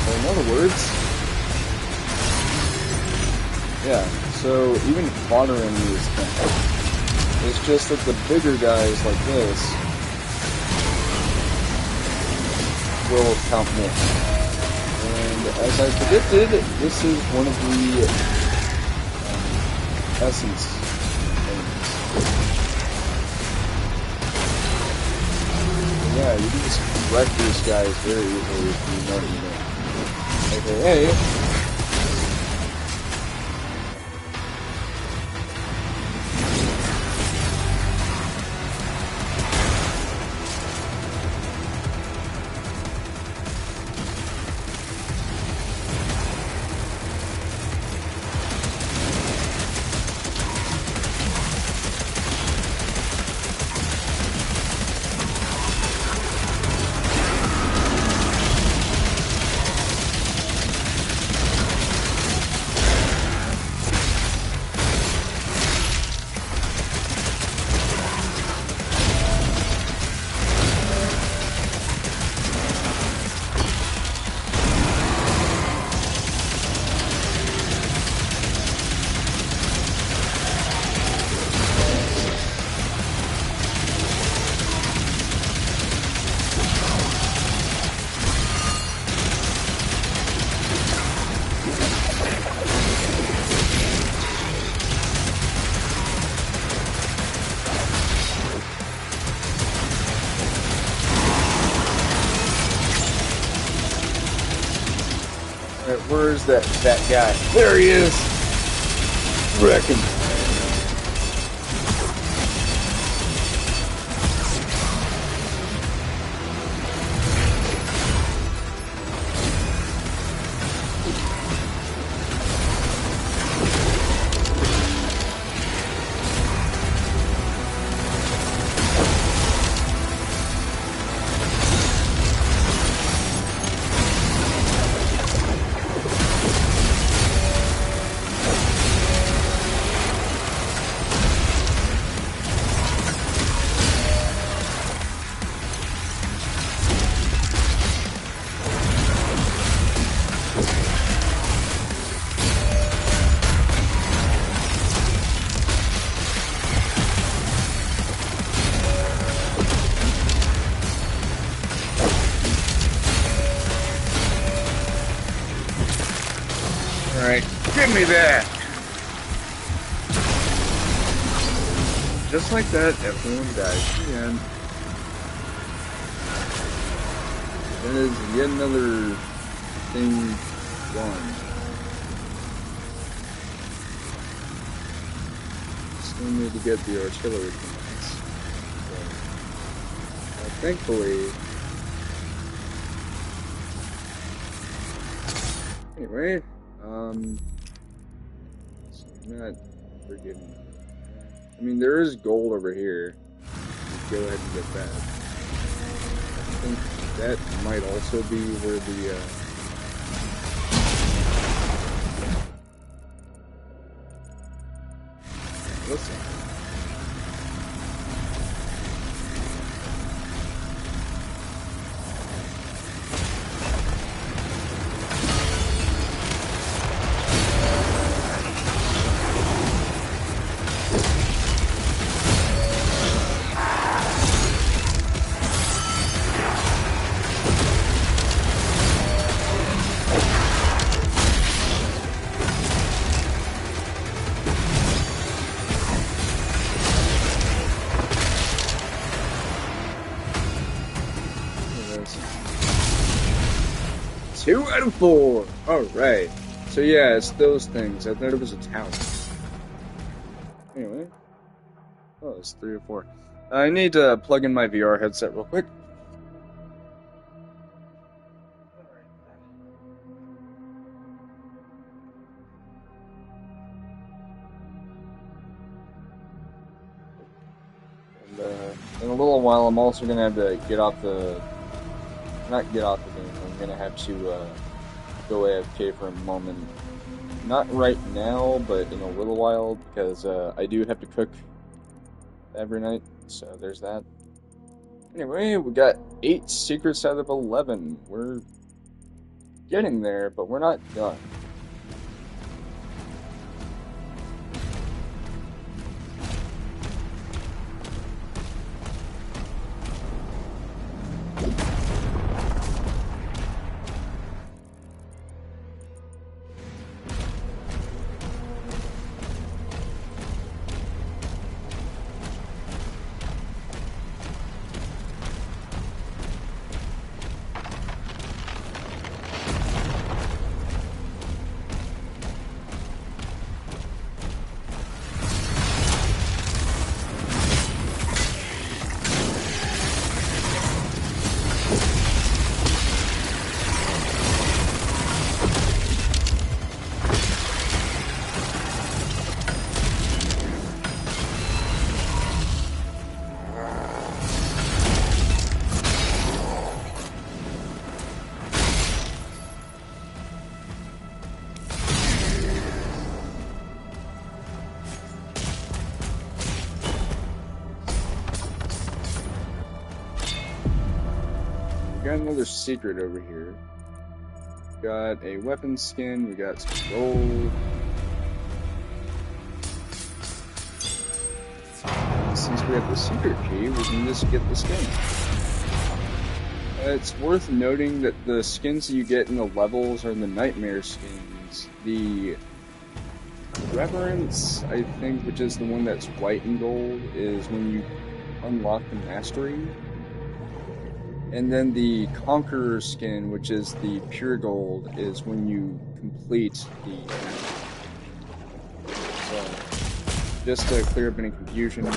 So in other words, yeah, so even fodder enemies can. It's just that the bigger guys like this will count more. And as I predicted, this is one of the essence enemies. Yeah, you can just wreck these guys very easily if you know what you know. AKA, where's that guy? There he is! Wreck him. Alright, give me that! Just like that, everyone dies again. That is yet another thing gone. Still need to get the artillery commands. Thankfully, Anyway, so I'm not forgetting. I mean, there is gold over here. Go ahead and get that. I think that might also be where the, listen. Two out of 4! Alright. So yeah, it's those things. I thought it was a tower. Anyway. Oh, it's 3 or 4. I need to plug in my VR headset real quick. And in a little while, I'm also going to have to get off the... Not get off the game, I'm going to have to go AFK for a moment. Not right now, but in a little while, because I do have to cook every night, so there's that. Anyway, we got 8 secrets out of 11. We're getting there, but we're not done. Got another secret over here. Got a weapon skin, we got some gold. And since we have the secret key, we can just get the skin. It's worth noting that the skins that you get in the levels are the nightmare skins. The reverence, I think, which is the one that's white and gold, is when you unlock the mastery. And then the Conqueror skin, which is the pure gold, is when you complete the... So, just to clear up any confusion.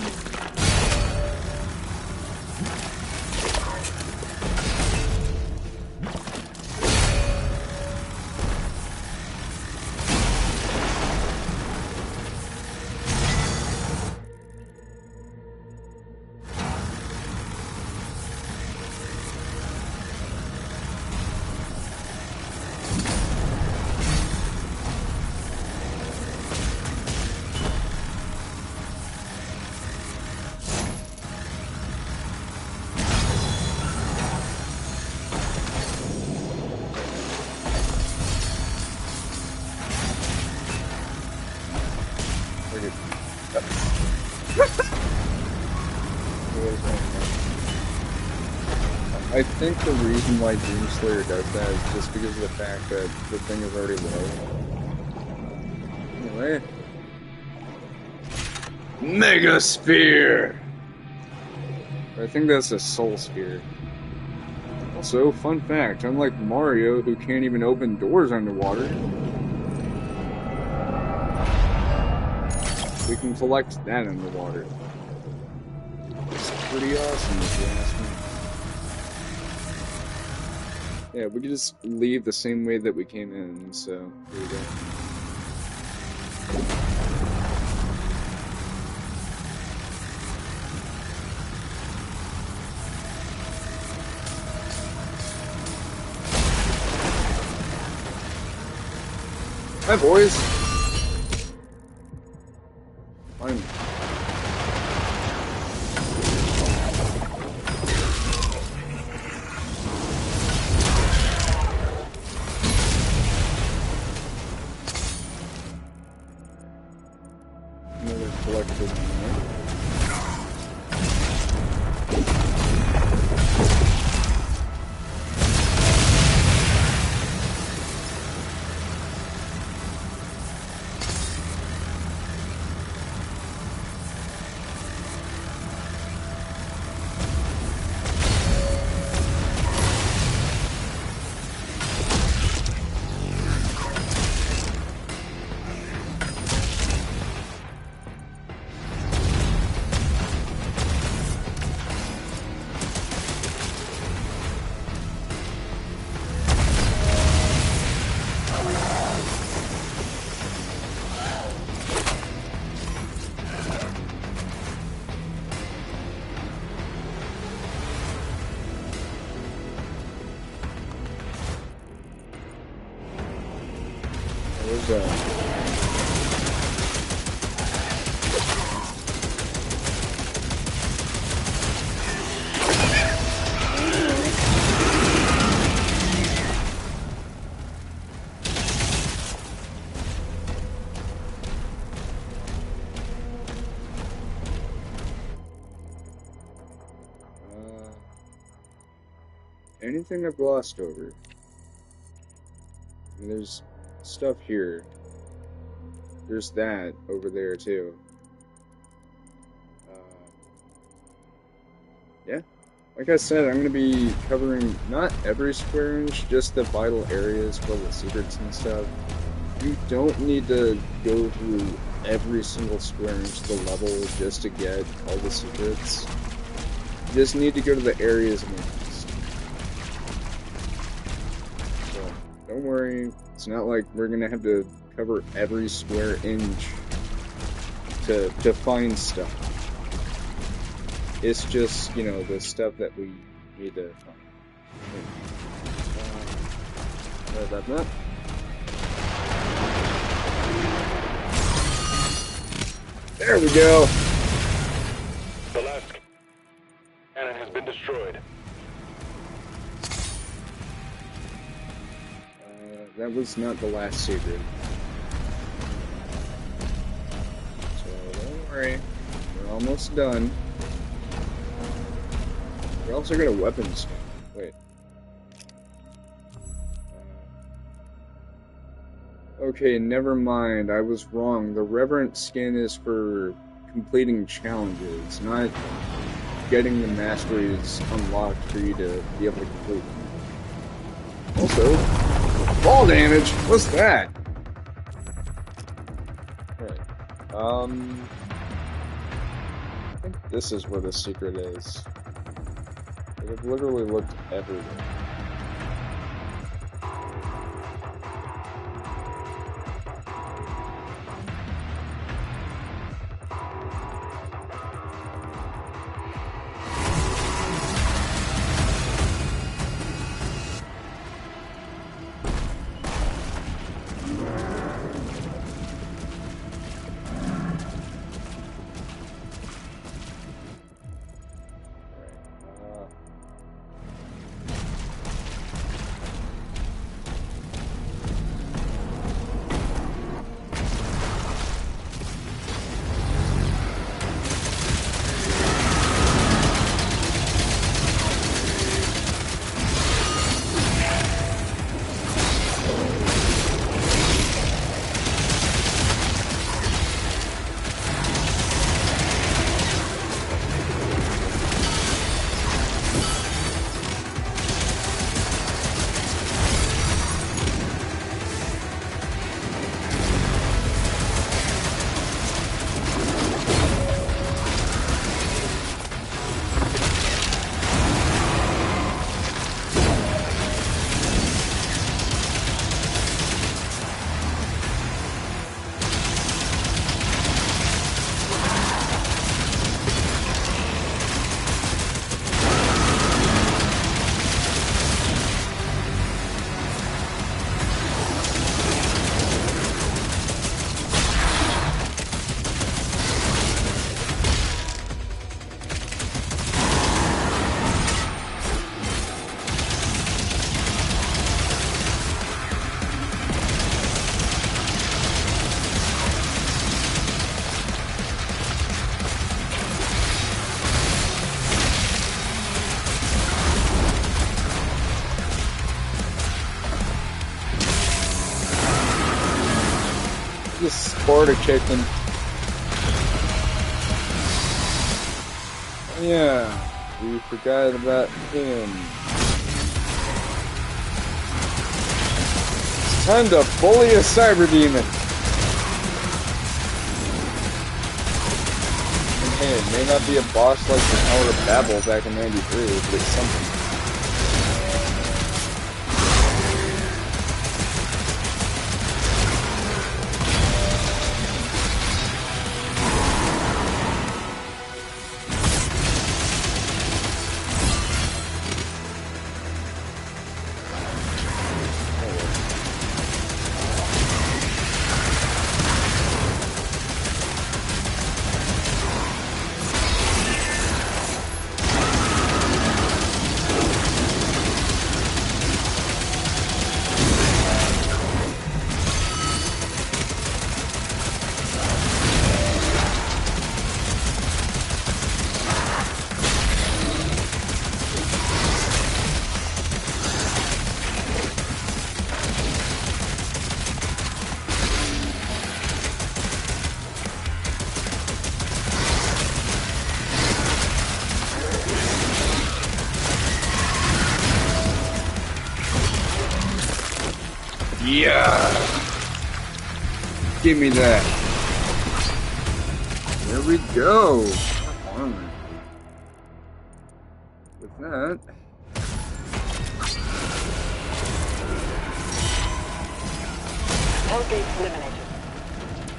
I think the reason why Doomslayer does that is just because of the fact that the thing is already low. Anyway. Mega Sphere! I think that's a Soul Sphere. Also, fun fact, unlike Mario, who can't even open doors underwater, we can collect that underwater. It's pretty awesome if you ask me. Yeah, we could just leave the same way that we came in, so here we go. Hi, boys! Fine. Another collectible in there. Where's that? Anything I've glossed over? And there's stuff here. There's that over there too. Yeah, like I said, I'm going to be covering not every square inch, just the vital areas full of secrets and stuff. You don't need to go through every single square inch of the level just to get all the secrets. You just need to go to the areas of interest. So, don't worry, it's not like we're going to have to cover every square inch to find stuff. It's just, you know, the stuff that we need to find. Sorry about that. There we go! The last cannon has been destroyed. That was not the last secret. So don't worry, we're almost done. We're also gonna weapon scan. Wait. Okay, never mind. I was wrong. The Reverent skin is for completing challenges, not getting the masteries unlocked for you to be able to complete them. Also, fall damage. What's that? Alright. I think this is where the secret is. I've literally looked everywhere. quarter chicken. Oh, yeah, we forgot about him. It's time to bully a cyber demon. And hey, it may not be a boss like the Tower of Babel back in '93, but it's something. Yeah! Give me that. There we go. Armor. With that. Hull gates eliminated.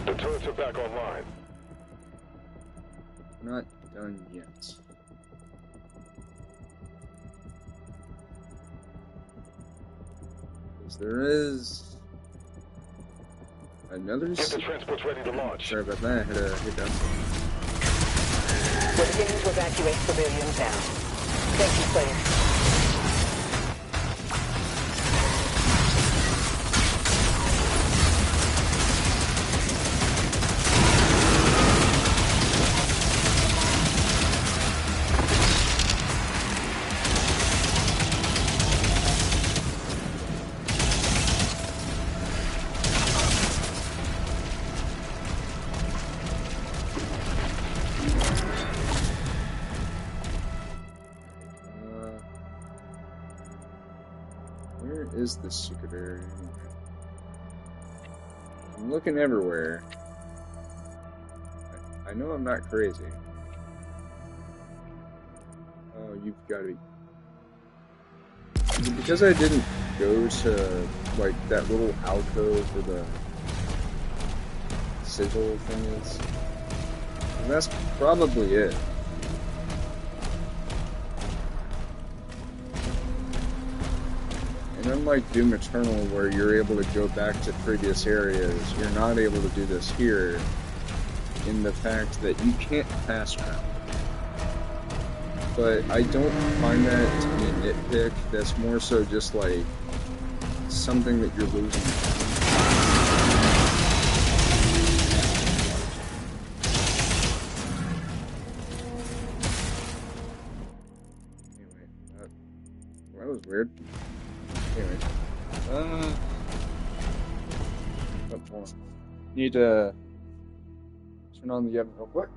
The turrets are back online. Not done yet. There is another. Get the transports ready to launch. Sorry about that. I had a hiccup. We're beginning to evacuate civilians now. Thank you, player. Is the secret area? I'm looking everywhere. I know I'm not crazy. Oh, you've got to be. Because I didn't go to, like, that little alcove where the sigil thing is. And that's probably it. And unlike Doom Eternal, where you're able to go back to previous areas, you're not able to do this here, in the fact that you can't fast travel. But I don't find that to be a nitpick. That's more so just like something that you're losing. Anyway, that was weird. Anyway, oh, hold on. Need to turn on the oven real quick.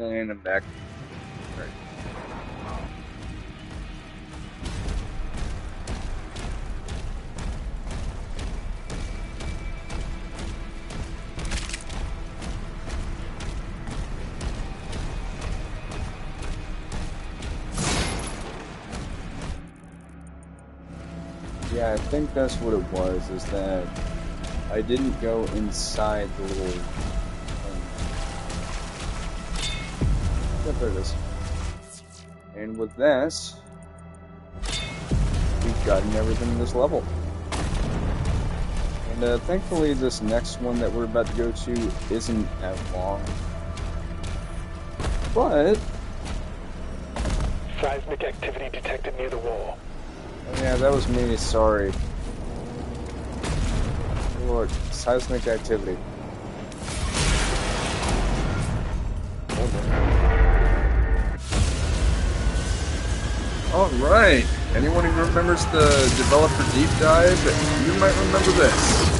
And I'm back. Right. Yeah, I think that's what it was, is that I didn't go inside the little... There it is. And with this, we gotten everything in this level. And thankfully this next one that we're about to go to isn't as long. But... Seismic activity detected near the wall. Oh yeah, that was me, sorry. Look, seismic activity. Alright, anyone who remembers the developer deep dive, you might remember this.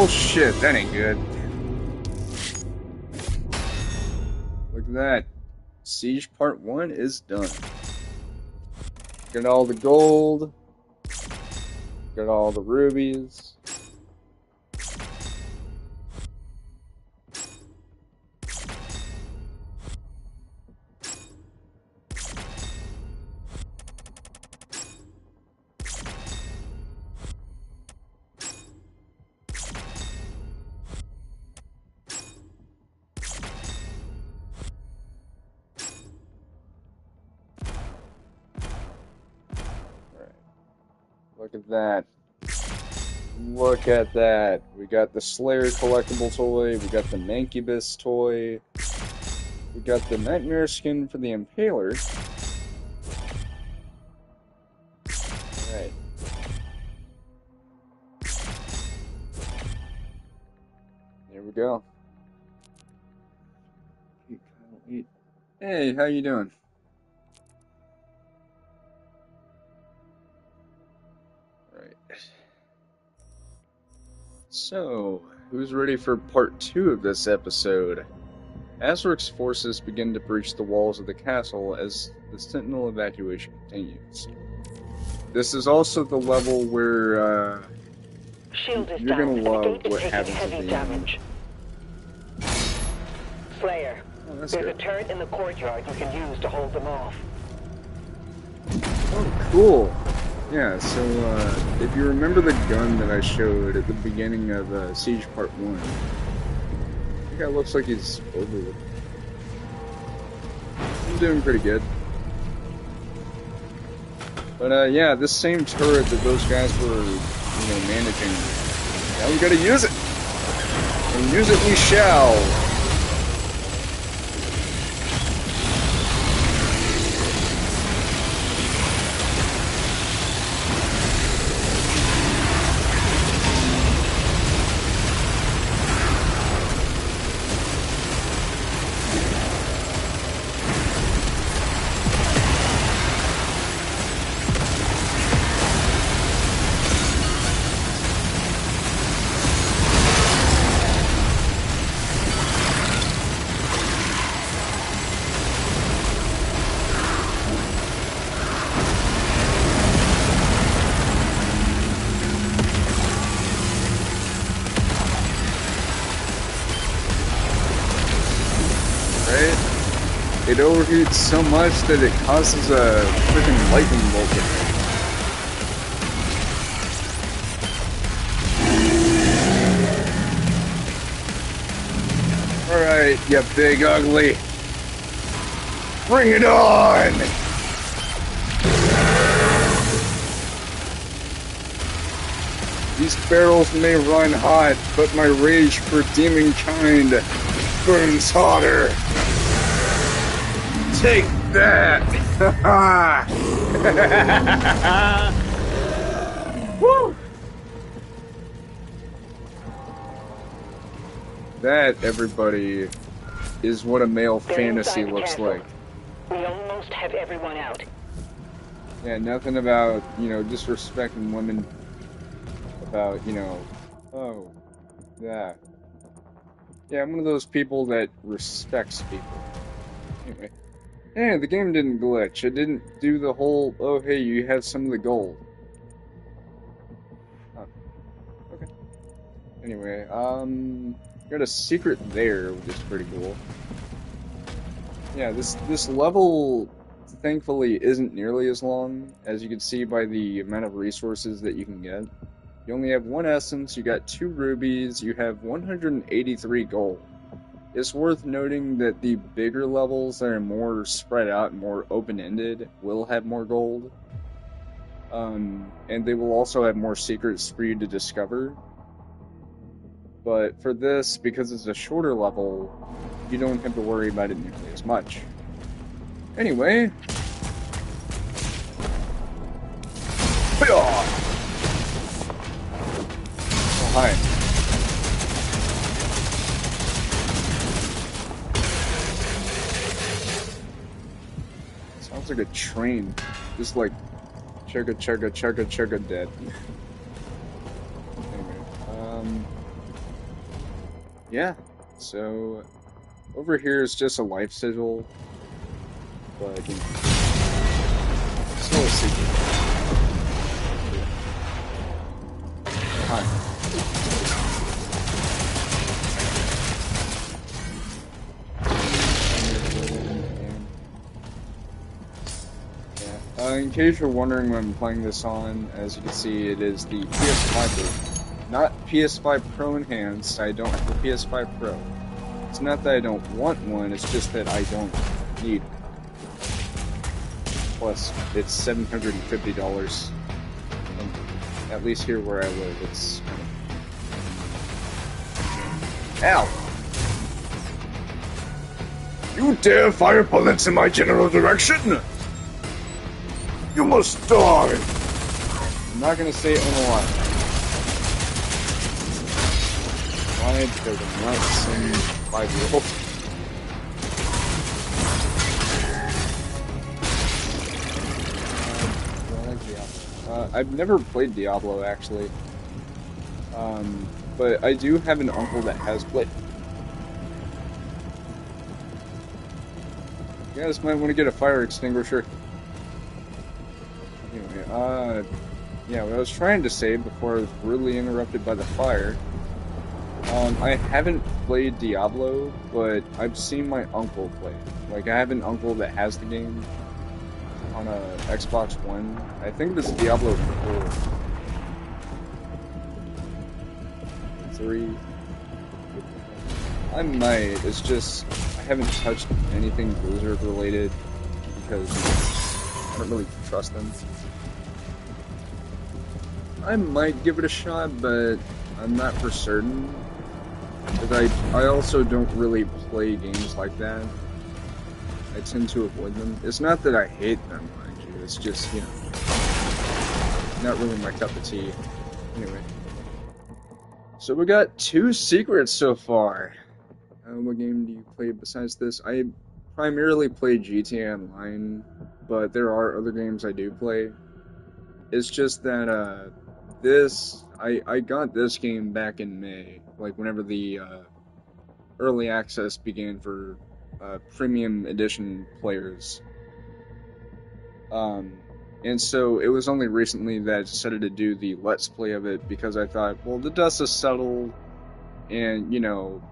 Oh shit, that ain't good. Look at that. Siege Part 1 is done. Got all the gold. Got all the rubies. Look at that. Look at that. We got the Slayer collectible toy. We got the Mancubus toy. We got the Nightmare skin for the Impaler. Alright. There we go. Hey, how you doing? So, who's ready for part 2 of this episode? Azric's forces begin to breach the walls of the castle as the Sentinel evacuation continues. This is also the level where, Shield is you're down, gonna and the love gate is what taking happens at heavy the damage. Slayer, that's there's good. a turret in the courtyard you can use to hold them off. Oh, cool. Yeah, so, if you remember the gun that I showed at the beginning of Siege Part 1, I think it looks like he's over with. I'm doing pretty good. But, yeah, this same turret that those guys were, managing, now we gotta use it! And use it we shall! It overheats so much that it causes a freaking lightning bolt. Alright, you big ugly. Bring it on! These barrels may run hot, but my rage for demon kind burns hotter. Take that! Woo! That, everybody, is what a male fantasy looks like. We almost have everyone out. Yeah, nothing about, disrespecting women. About, oh, yeah. Yeah, I'm one of those people that respects people. Anyway. Yeah, the game didn't glitch. It didn't do the whole, oh hey, you have some of the gold. Oh. Okay. Anyway, got a secret there, which is pretty cool. Yeah, this level, thankfully, isn't nearly as long, as you can see by the amount of resources that you can get. You only have 1 essence, you got 2 rubies, you have 183 gold. It's worth noting that the bigger levels that are more spread out and more open-ended will have more gold. And they will also have more secrets for you to discover. But for this, because it's a shorter level, you don't have to worry about it nearly as much. Anyway... Oh, hi. Sounds like a train. Just like chugga chugga chugga chugga dead. Anyway, yeah. So over here is just a life sigil, but you know, still a secret. Hi. In case you're wondering what I'm playing this on, as you can see, it is the PS5 version. Not PS5 Pro Enhanced, I don't have the PS5 Pro. It's not that I don't want one, it's just that I don't need one. Plus, it's $750. And at least here where I live, it's kind of... Ow! You dare fire bullets in my general direction? You must die! I'm not gonna say unalive. Why? Because I'm not some 5-year-old. I've never played Diablo, actually. But I do have an uncle that has played. You guys might want to get a fire extinguisher. Anyway, yeah, what I was trying to say before I was rudely interrupted by the fire, I haven't played Diablo, but I've seen my uncle play. Like, I have an uncle that has the game on a Xbox One. I think it's Diablo 4. 3. I might, it's just, I haven't touched anything Blizzard related, because I don't really trust them. I might give it a shot, but I'm not for certain. Because I also don't really play games like that. I tend to avoid them. It's not that I hate them, mind you. It's just, you know, not really my cup of tea. Anyway. So we got 2 secrets so far. What game do you play besides this? I primarily play GTA Online, but there are other games I do play. It's just that, I got this game back in May, like whenever the, early access began for, premium edition players. And so it was only recently that I decided to do the Let's Play of it, because I thought, well, the dust is settled, and, you know,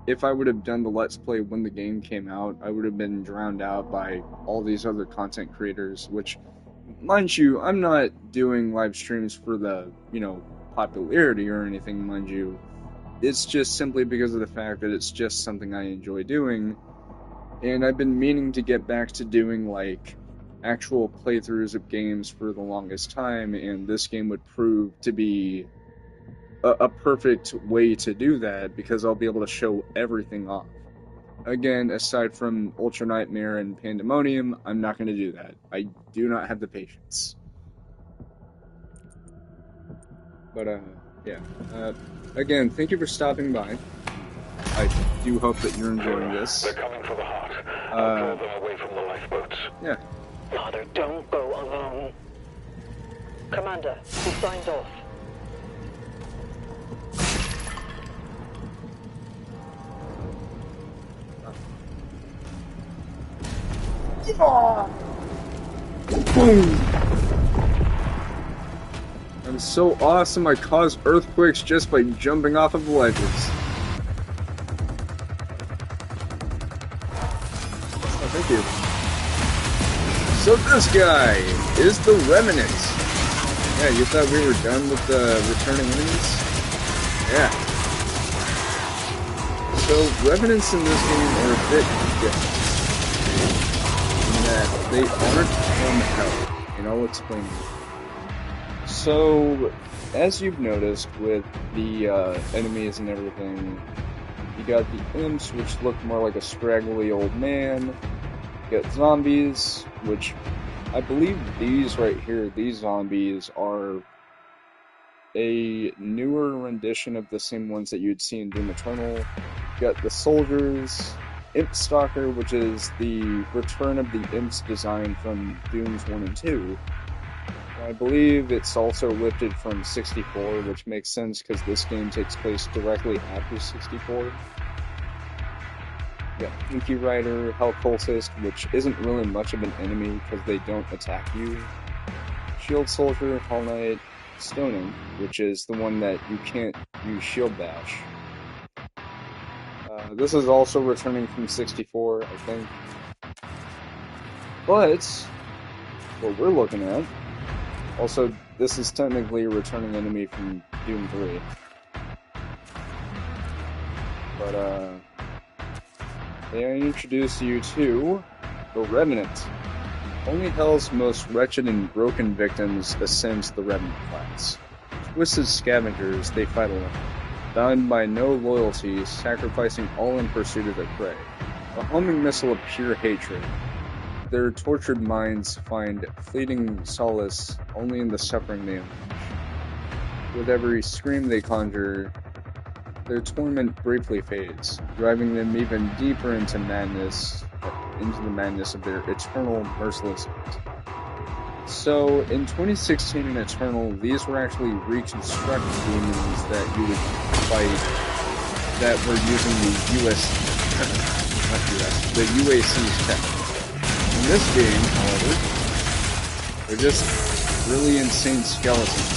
if I would have done the Let's Play when the game came out, I would have been drowned out by all these other content creators, which, mind you, I'm not doing live streams for the, you know, popularity or anything, mind you. It's just simply because of the fact that it's just something I enjoy doing, and I've been meaning to get back to doing, like, actual playthroughs of games for the longest time, and this game would prove to be a perfect way to do that, because I'll be able to show everything off. Again, aside from Ultra Nightmare and Pandemonium, I'm not going to do that. I do not have the patience. But, yeah. Again, thank you for stopping by. I do hope that you're enjoying this. They're coming for the heart. I'll draw them away from the lifeboats. Yeah. Father, don't go alone. Commander, he signed off. Oh! Boom! I'm so awesome, I cause earthquakes just by jumping off of ledges. Oh, thank you. So this guy is the Remnant. Yeah, you thought we were done with the returning enemies? Yeah. So, Revenants in this game are a bit different. In that they aren't from hell, and I'll explain why. So, as you've noticed with the enemies and everything, you got the imps, which look more like a scraggly old man. You got zombies, which I believe these right here, these zombies, are a newer rendition of the same ones that you'd see in Doom Eternal. You got the soldiers, Imp Stalker, which is the return of the Imps design from Dooms 1 and 2. I believe it's also lifted from 64, which makes sense because this game takes place directly after 64. Yeah, Inky Rider, Hell Cultist, which isn't really much of an enemy because they don't attack you. Shield Soldier, Hell Knight, Stoning, which is the one that you can't use Shield Bash. This is also returning from 64, I think. But, what we're looking at, also, this is technically a returning enemy from Doom 3. But, may I introduce you to the Remnant. Only Hell's most wretched and broken victims ascend to the Remnant class. Twisted scavengers, they fight alone, bound by no loyalty, sacrificing all in pursuit of their prey. A homing missile of pure hatred. Their tortured minds find fleeting solace only in the suffering they unleash. With every scream they conjure, their torment briefly fades, driving them even deeper into the madness of their eternal merciless hate. So, in 2016 in Eternal, these were actually reconstructed demons that you would fight that were using the UAC's tech. In this game, however, they're just really insane skeletons.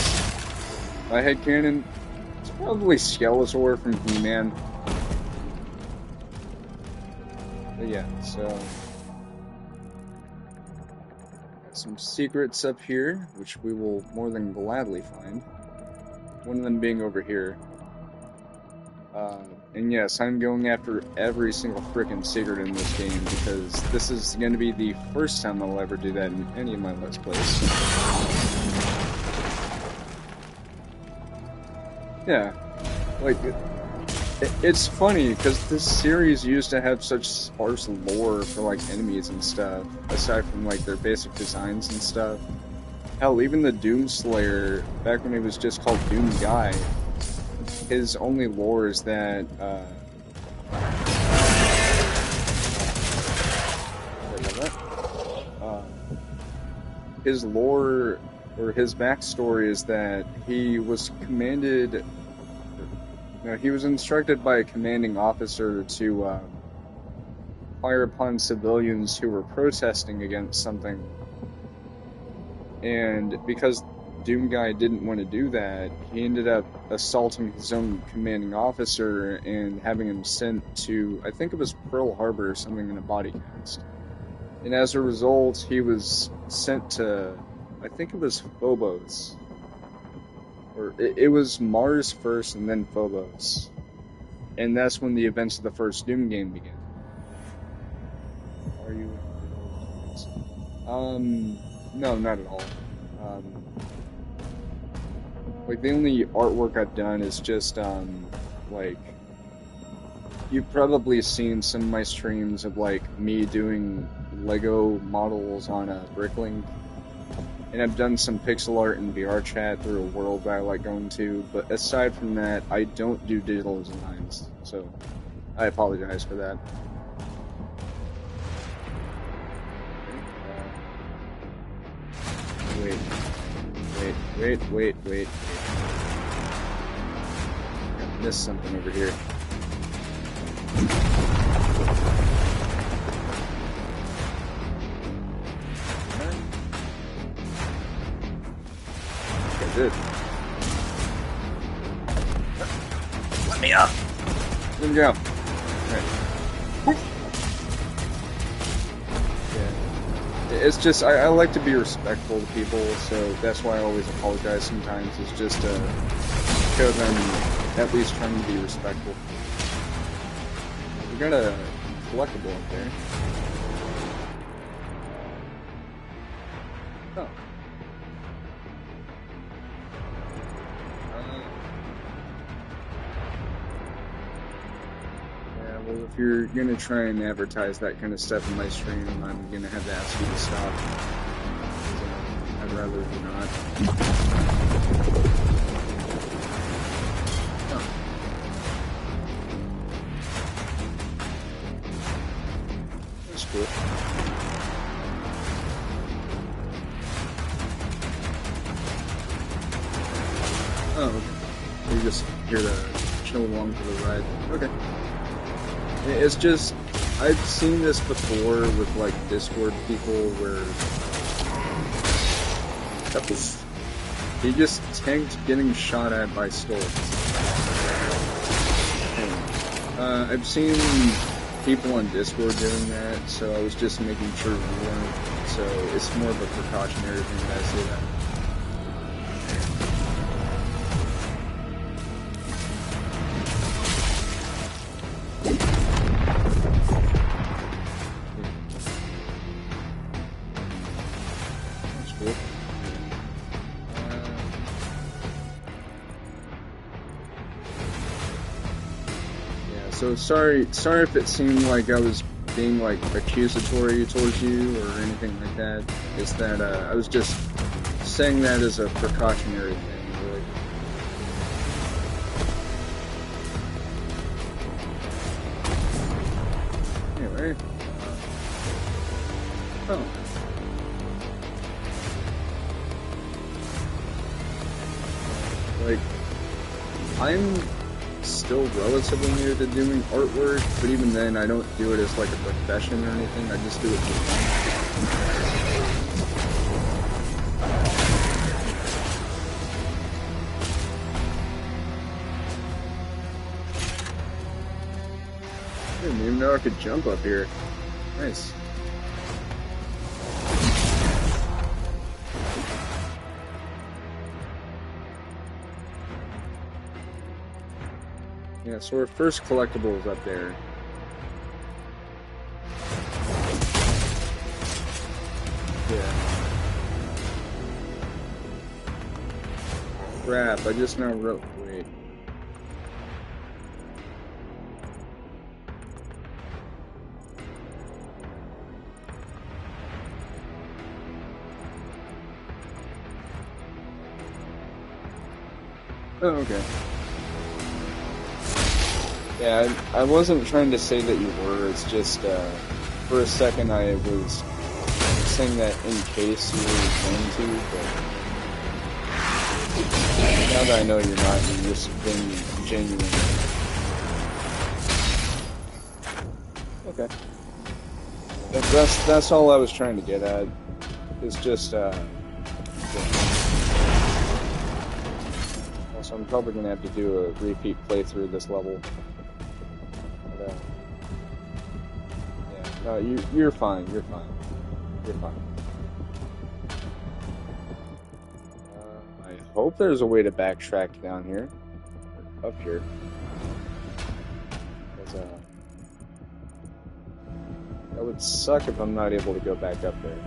My headcanon, it's probably Skeletor from He-Man. But yeah, so got some secrets up here, which we will more than gladly find. One of them being over here. And yes, I'm going after every single frickin' secret in this game, because this is going to be the first time I'll ever do that in any of my Let's Plays. Yeah, like, it's funny, because this series used to have such sparse lore for, like, enemies and stuff, aside from, like, their basic designs and stuff. Hell, even the Doom Slayer, back when he was just called Doom Guy, his only lore is that, his lore, or his backstory is that he was commanded, he was instructed by a commanding officer to, fire upon civilians who were protesting against something, and because Doom Guy didn't want to do that, he ended up assaulting his own commanding officer and having him sent to, I think it was Pearl Harbor or something, in a body cast. And as a result, he was sent to, I think it was Phobos. Or it was Mars first and then Phobos. And that's when the events of the first Doom game began. Are you? No, not at all. Like, the only artwork I've done is just, like, you've probably seen some of my streams of, like, me doing Lego models on a Bricklink, and I've done some pixel art in VR chat through a world that I like going to, but aside from that, I don't do digital designs, so I apologize for that. Wait. I missed something over here. Good. Let me up! There we go. Alright. Yeah. It's just, I like to be respectful to people, so that's why I always apologize sometimes. It's just to show them at least trying to be respectful. We got a collectible up there. Oh. Yeah, well, if you're gonna try and advertise that kind of stuff in my stream, I'm gonna have to ask you to stop. I'd rather you not. Oh. That's cool. Oh, okay. So you're just here to chill along for the ride. Okay. It's just, I've seen this before with, like, Discord people where he just tanked getting shot at by Stoltz. I've seen people on Discord doing that, so I was just making sure we weren't. So it's more of a precautionary thing that I say that. So sorry if it seemed like I was being like accusatory towards you or anything like that. It's that I was just saying that as a precautionary thing, really. Anyway, oh. Like, I'm still relatively new to doing artwork, but even then I don't do it as like a profession or anything, I just do it for fun. I didn't even know I could jump up here. Nice. Yeah, so our first collectible is up there. Yeah. Crap, I just now wrote. Wait. Oh, okay. Yeah, I wasn't trying to say that you were, it's just, for a second I was saying that in case you were going to, but now that I know you're not, you're just being genuine. Okay. That's all I was trying to get at. It's just, yeah. Also, I'm probably gonna have to do a repeat playthrough of this level. Yeah, no, you're fine. You're fine. You're fine. I hope there's a way to backtrack down here, or up here. Because that would suck if I'm not able to go back up there.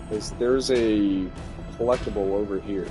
Because there's a collectible over here.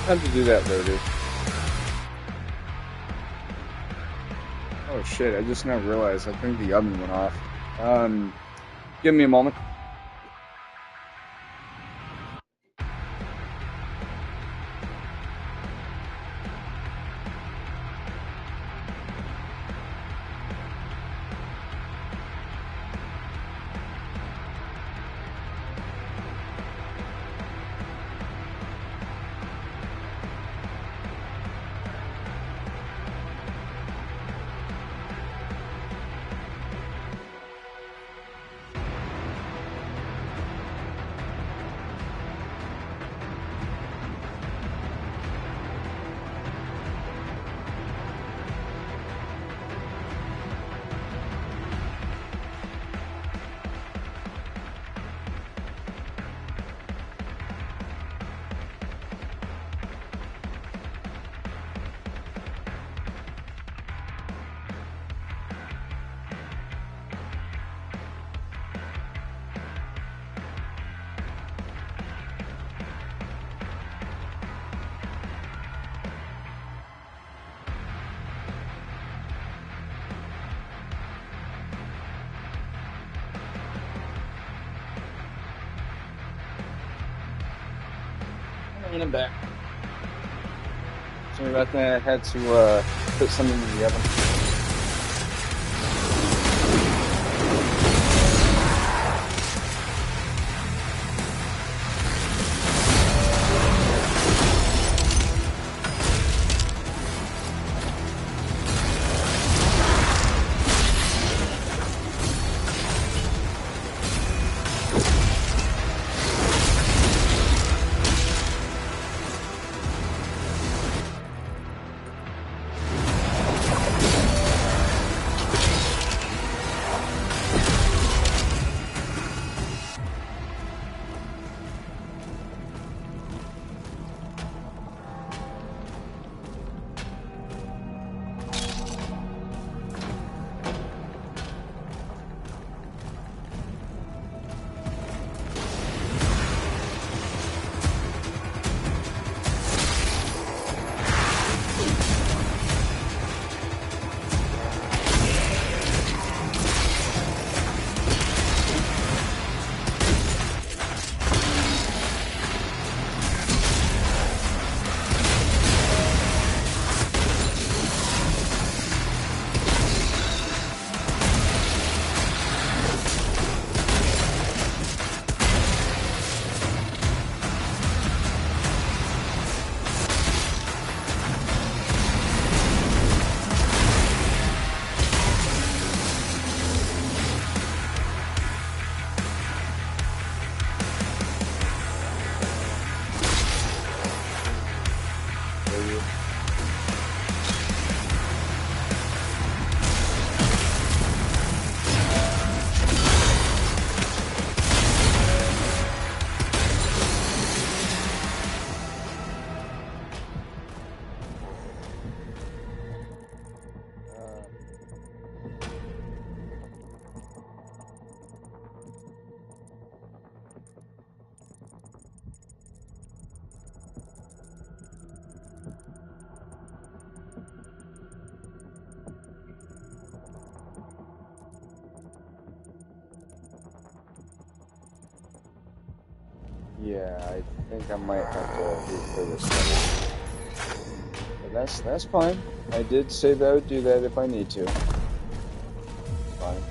Have to do that later. Oh shit, I just now realized I think the oven went off. Give me a moment. And I'm back. Sorry about that. I had to put something in the oven. Yeah, I think I might have to replay this level. But that's fine. I did say that I would do that if I need to. It's fine.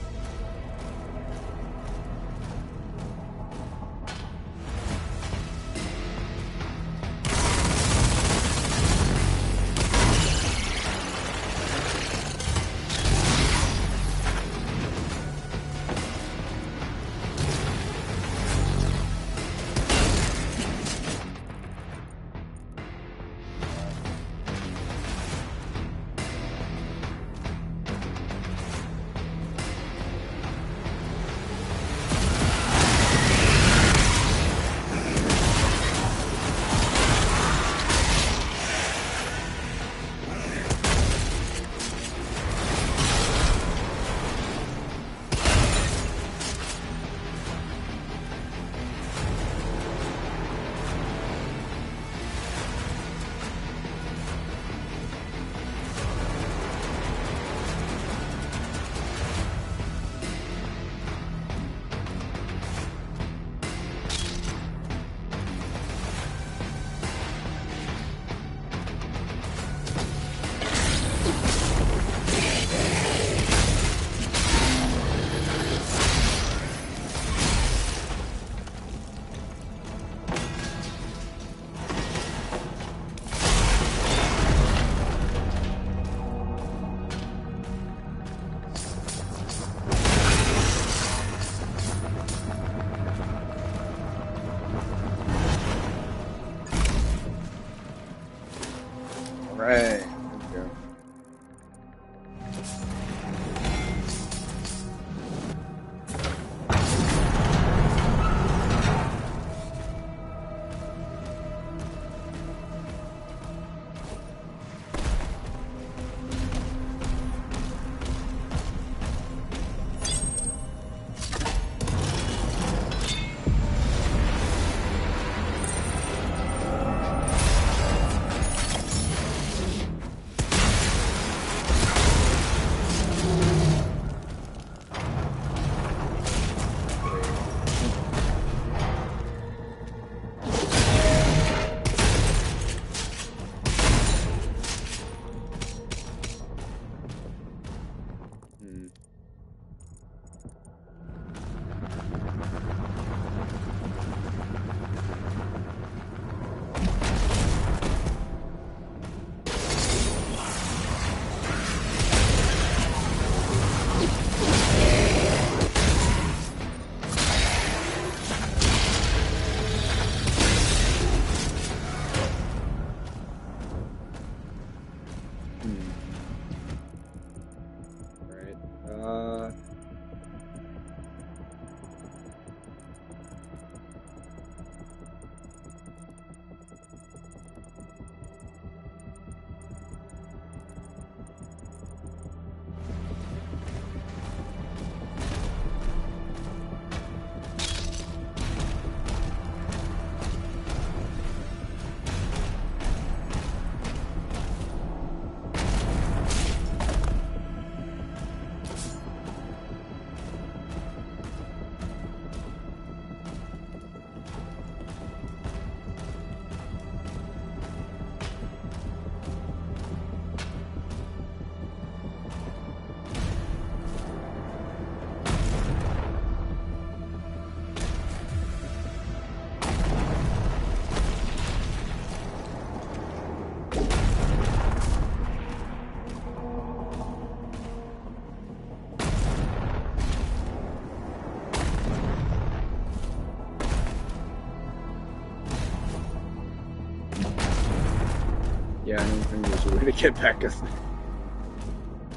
Yeah, I don't think there's a way to get back up there.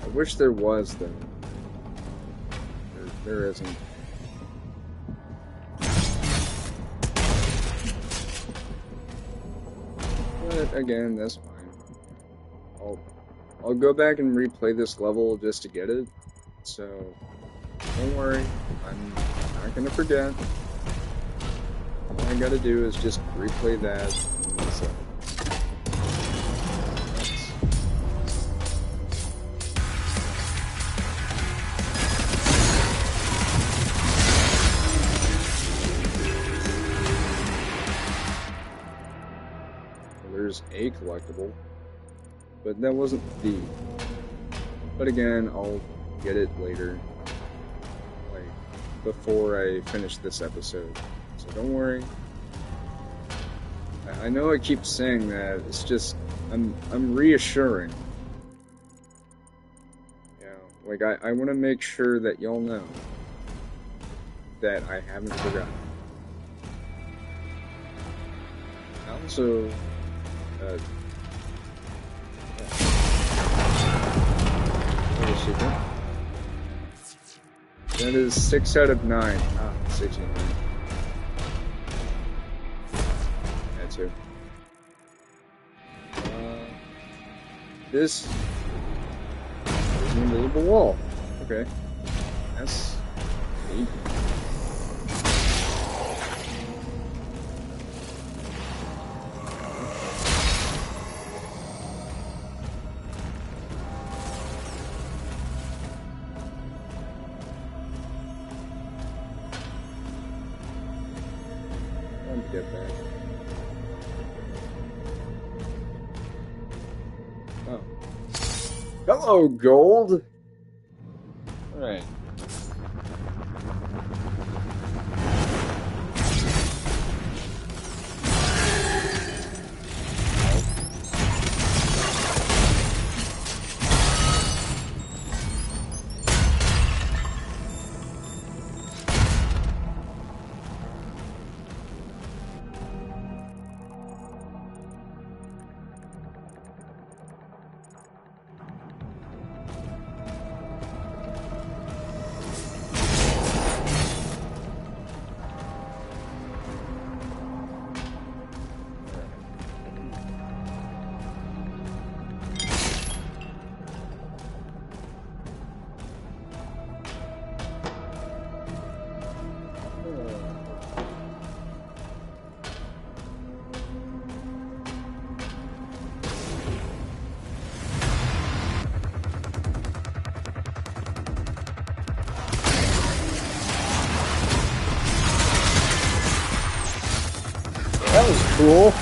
I wish there was, though. There isn't. But again, that's fine. I'll go back and replay this level just to get it. So don't worry, I'm not gonna forget. All I gotta do is just replay that. And that's it. There's a collectible, but that wasn't the. But again, I'll get it later, like before I finish this episode. So don't worry. I know I keep saying that. It's just I'm reassuring. You know, like I want to make sure that y'all know that I haven't forgotten. Also. That is 6 out of 9. Ah, 69. That too. This is an invisible wall. Okay. That's neat. Get back. Oh. Hello, gold! Alright. That was cool.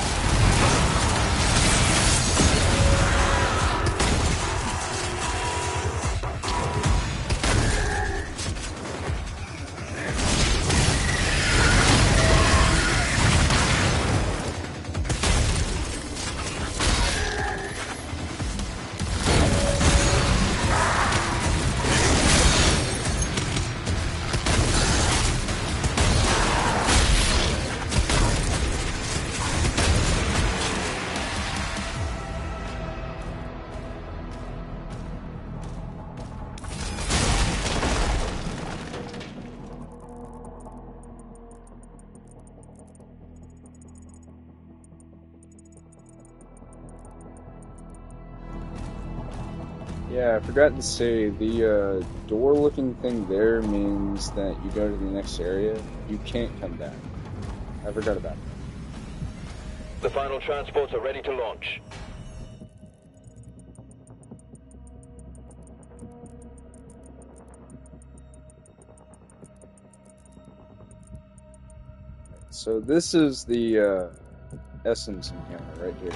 Yeah, I forgot to say, the door-looking thing there means that you go to the next area, you can't come back. I forgot about that. The final transports are ready to launch. So this is the Essence encounter right here.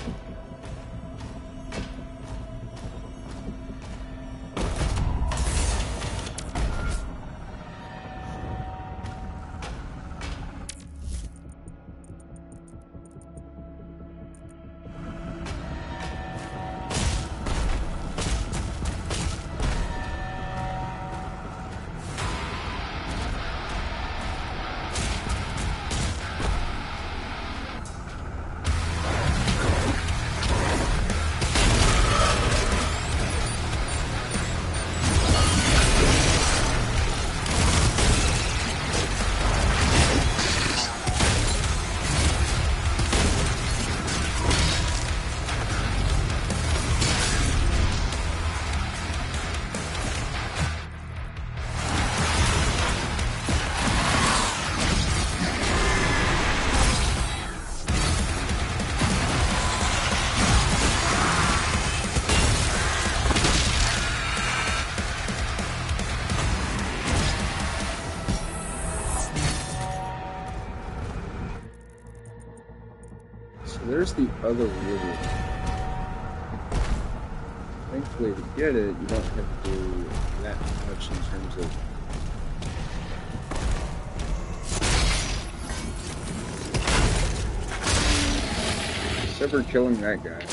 There's the other river. Thankfully, to get it, you don't have to do that much in terms of... Except for killing that guy.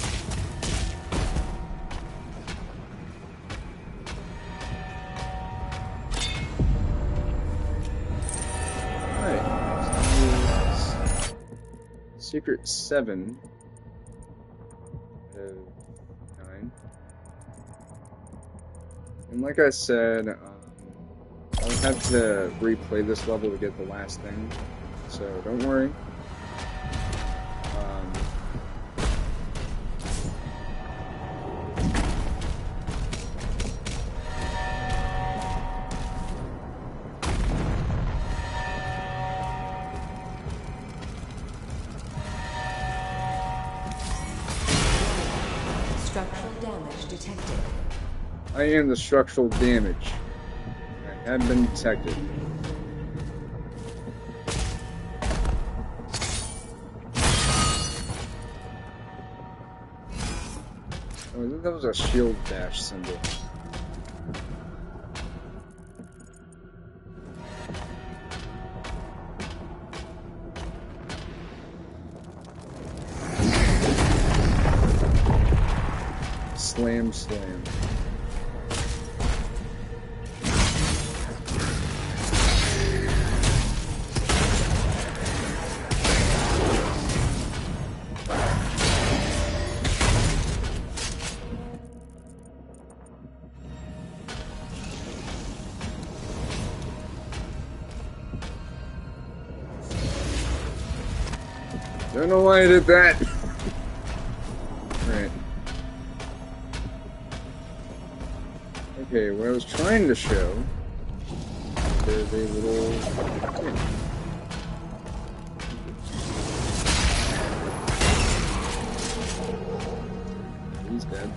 Secret 7 out of 9. And like I said, I'll have to replay this level to get the last thing, so don't worry. I am the structural damage. I have been detected. Oh, I think that was a shield dash symbol. Slam, slam. Don't know why I did that. Right. Okay, what I was trying to show, there's a little... He's dead.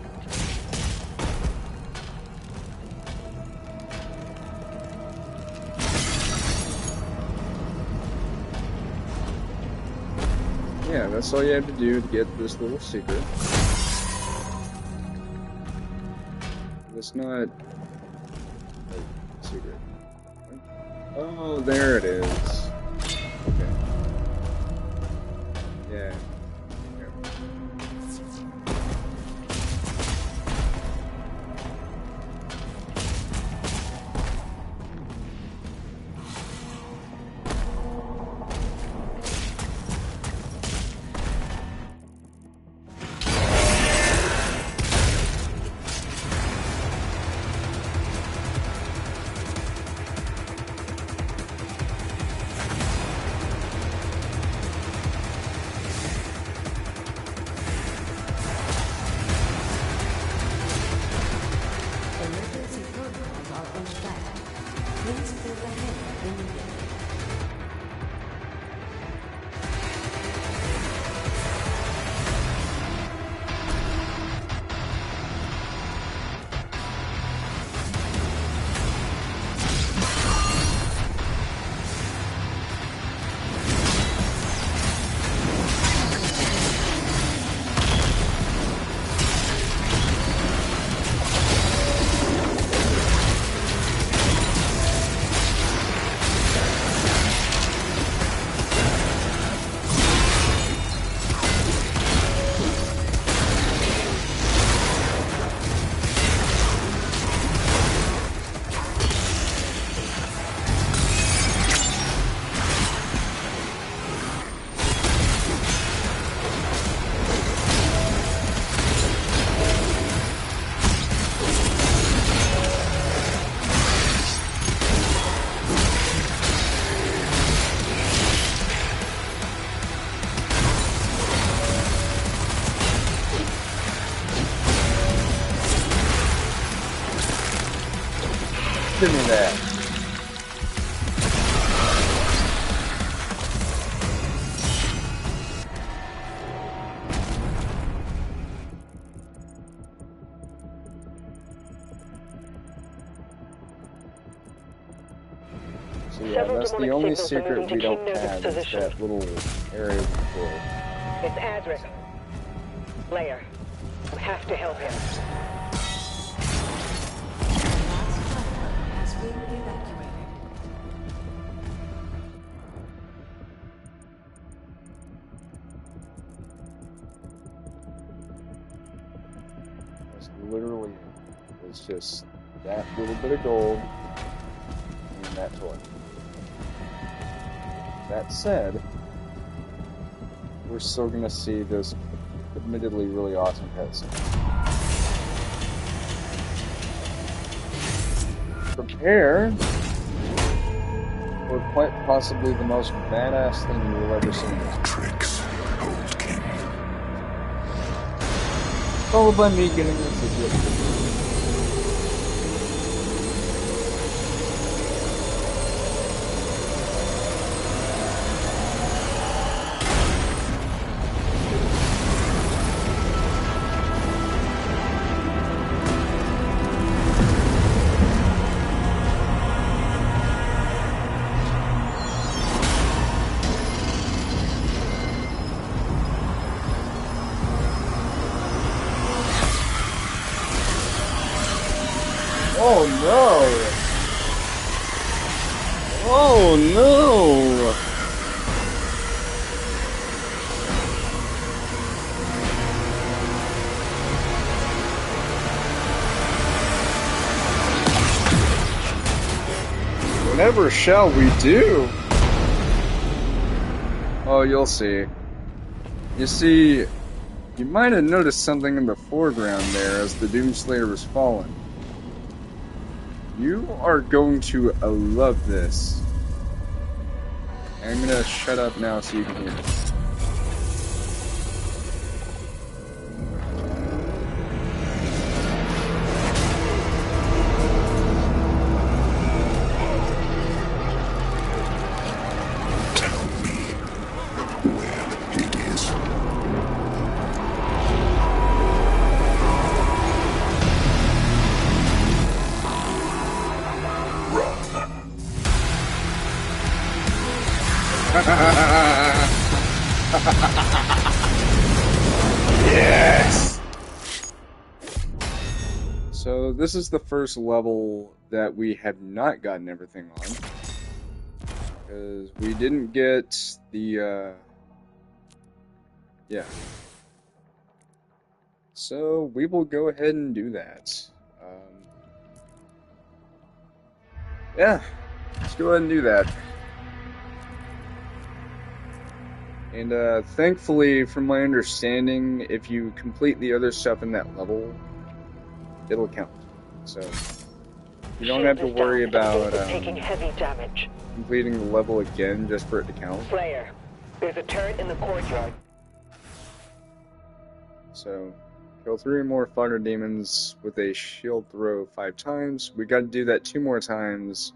Yeah, that's all you have to do to get this little secret. It's not a secret. Oh, there it is. Okay. Yeah. Give me that. So yeah, that's the only secret we don't have is that little area of control. It's Azric. Slayer. You have to help him. Has been evacuated. That's literally it. It's just that little bit of gold and that toy. That said, we're still gonna see this admittedly really awesome cutscene. Prepare for quite possibly the most badass thing you will ever see. Tricks, old king. Followed by me getting this idiot. Oh no! Oh no! Whatever shall we do? Oh, you'll see. You see, you might have noticed something in the foreground there as the Doomslayer was falling. You are going to love this. I'm gonna shut up now so you can hear it. Yes! So this is the first level that we have not gotten everything on. Because we didn't get the, yeah. So we will go ahead and do that. Yeah, let's go ahead and do that. And thankfully, from my understanding, if you complete the other stuff in that level, it'll count. So you don't have to worry about taking heavy damage. completing the level again just for it to count. Slayer, there's a turret in the courtyard. So kill 3 more fodder demons with a shield throw 5 times. We got to do that 2 more times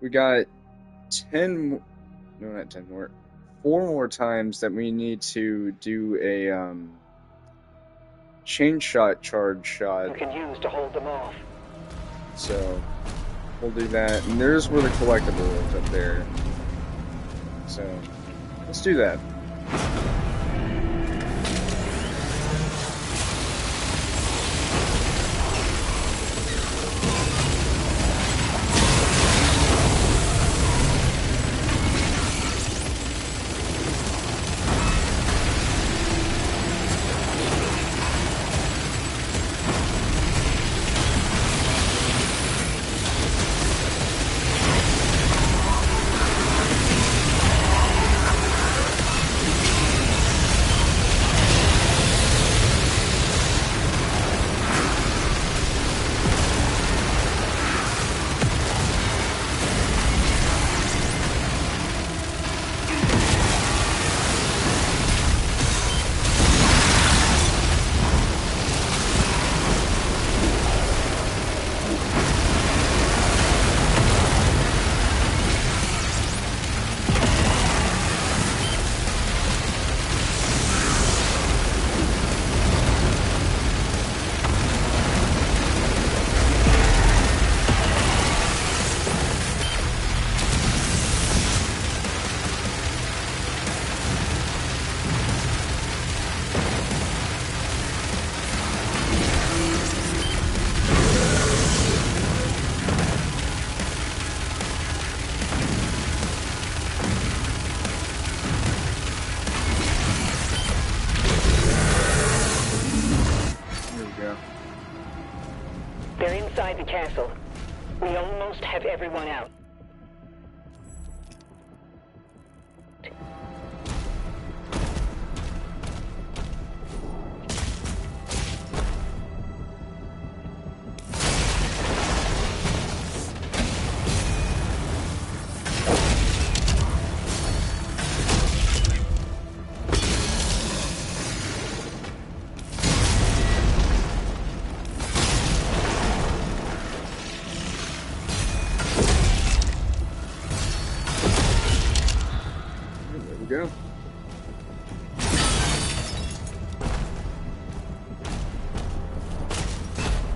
we got 10, no, not 10 more, 4 more times that we need to do a chain shot charge shot. You can use to hold them off. So we'll do that. And there's where the collectible is up there. So let's do that. They're inside the castle. We almost have everyone out. Go.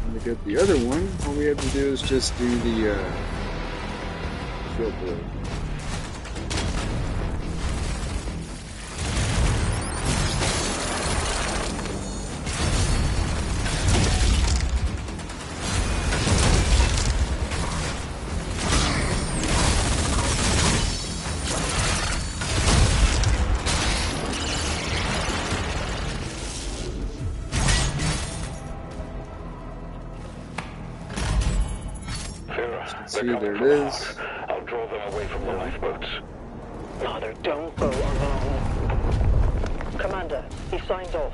And to get the other one, all we have to do is just do the shield blade. See, there it is. I'll draw them away from the lifeboats. Father, don't go alone. Commander, he signs off.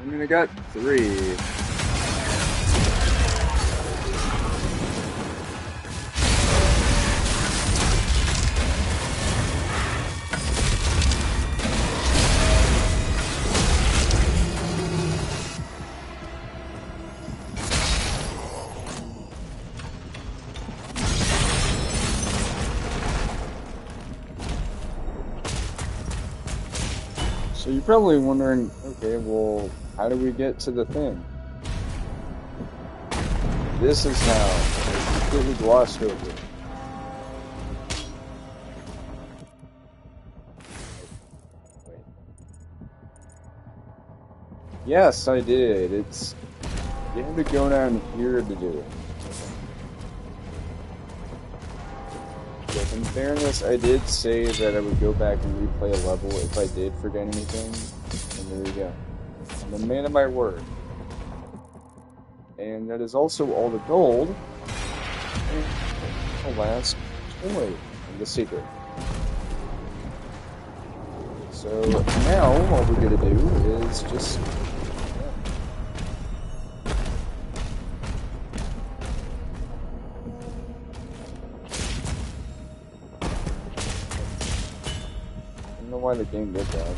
I mean, I got 3. So you're probably wondering, okay, well, how do we get to the thing? This is how. I completely glossed over. Yes, I did. You had to go down here to do it. But in fairness, I did say that I would go back and replay a level if I did forget anything. And there you go. I'm a man of my word. And that is also all the gold. And the last toy and the secret. So now all we're gonna do is just I don't know why the game did that.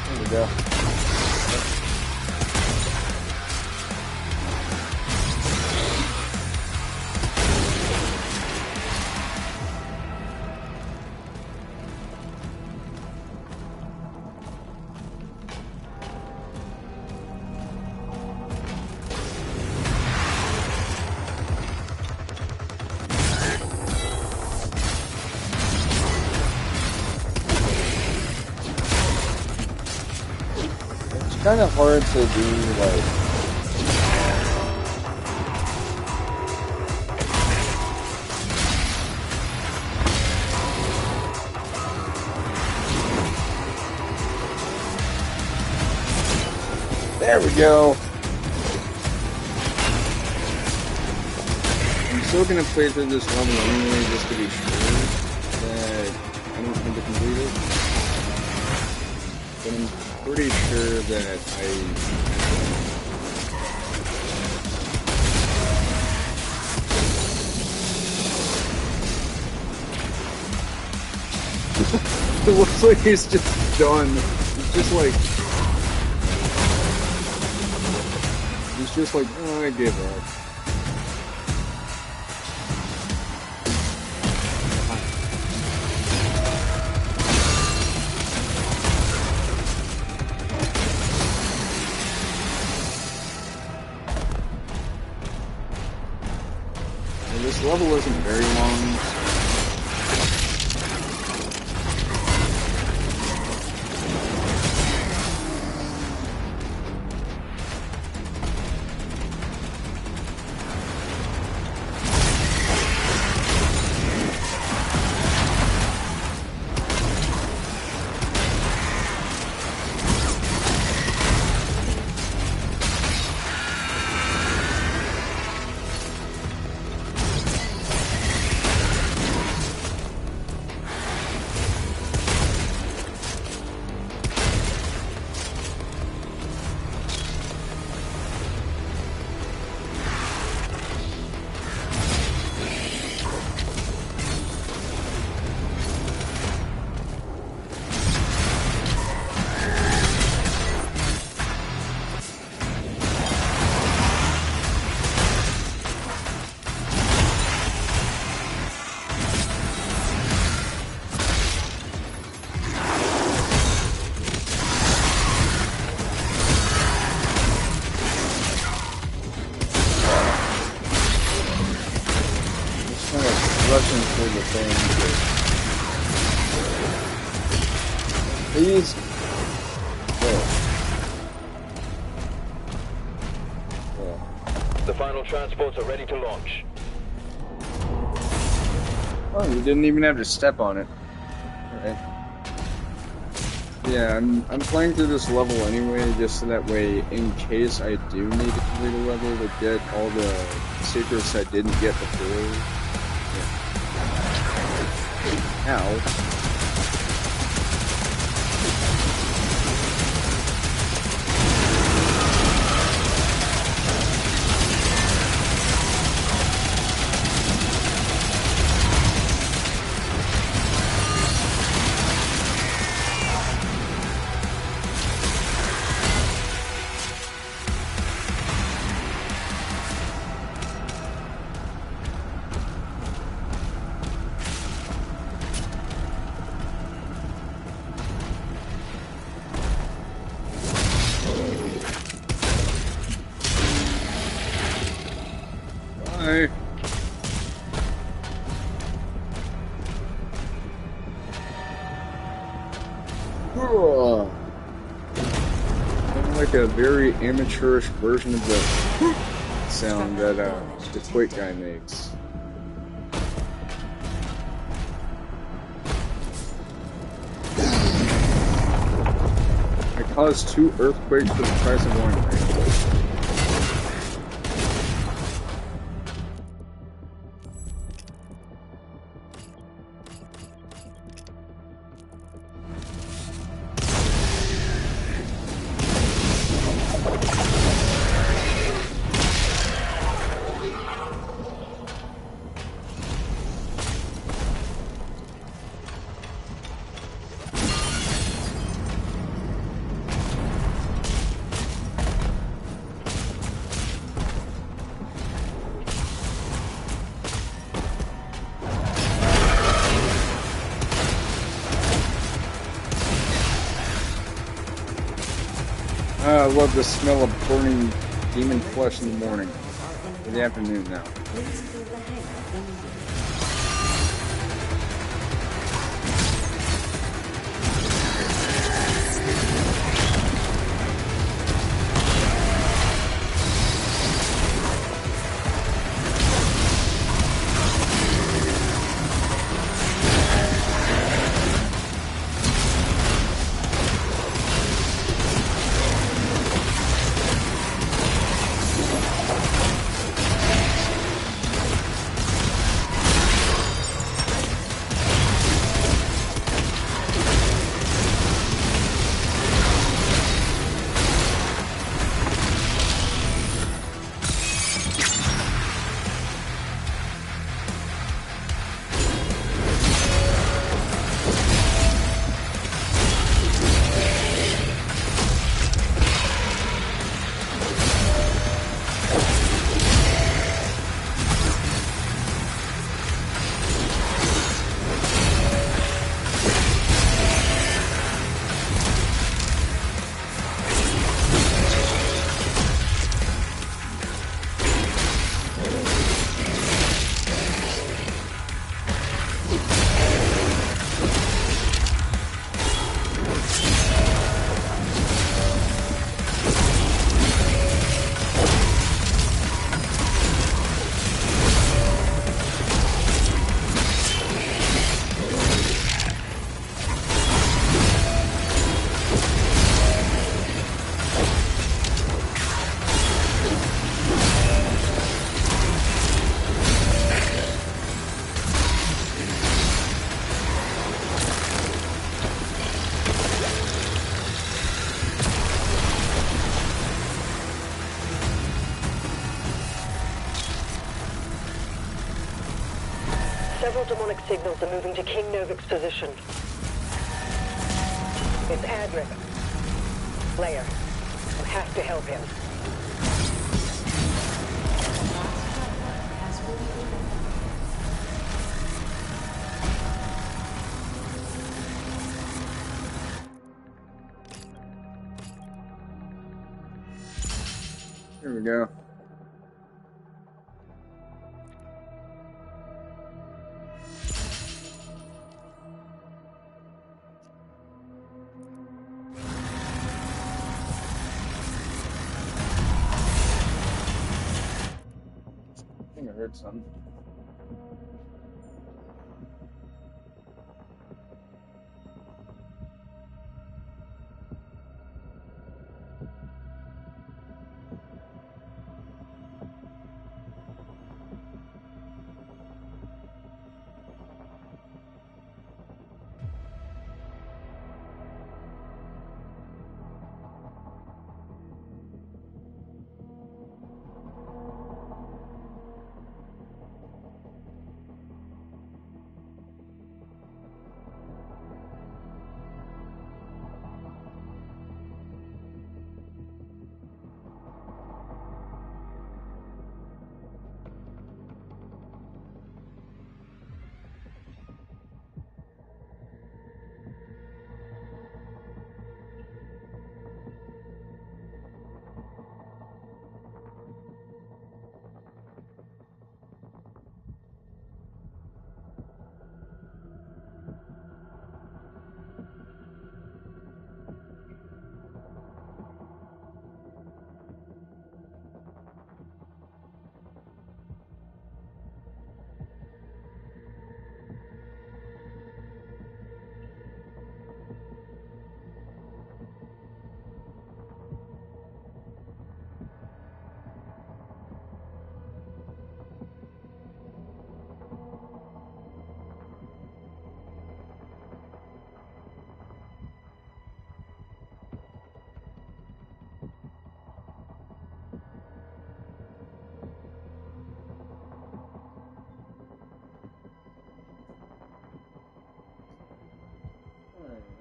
There we go. It's kind of hard to do, like... There we go! I'm still gonna play through this level anyway, just to be sure that I don't need to complete it. But I'm pretty sure that It looks like he's just done. He's just like... He's just like, oh, I give up. And this level isn't very long. rushing for the thing. Please. The final transports are ready to launch. Oh, you didn't even have to step on it. Alright. Yeah, I'm playing through this level anyway, just so that way, in case I do need to complete a level to get all the secrets I didn't get before. Yeah. Ow. Bye. Like a very amateurish version of the sound that the Quake guy makes. I caused 2 earthquakes for the price of 1. I love the smell of burning demon flesh in the morning. In the afternoon now. Several demonic signals are moving to King Novik's position. It's Adric. Slayer. You have to help him. Here we go. think I heard some.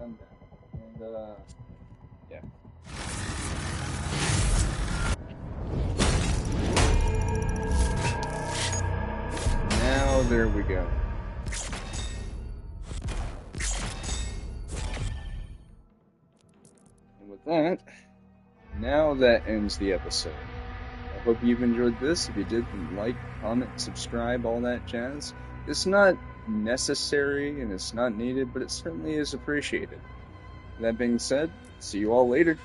I'm down. And, yeah. Now, there we go. And with that, now that ends the episode. I hope you've enjoyed this. If you did, then like, comment, subscribe, all that jazz. It's not necessary and it's not needed, but it certainly is appreciated. That being said, see you all later.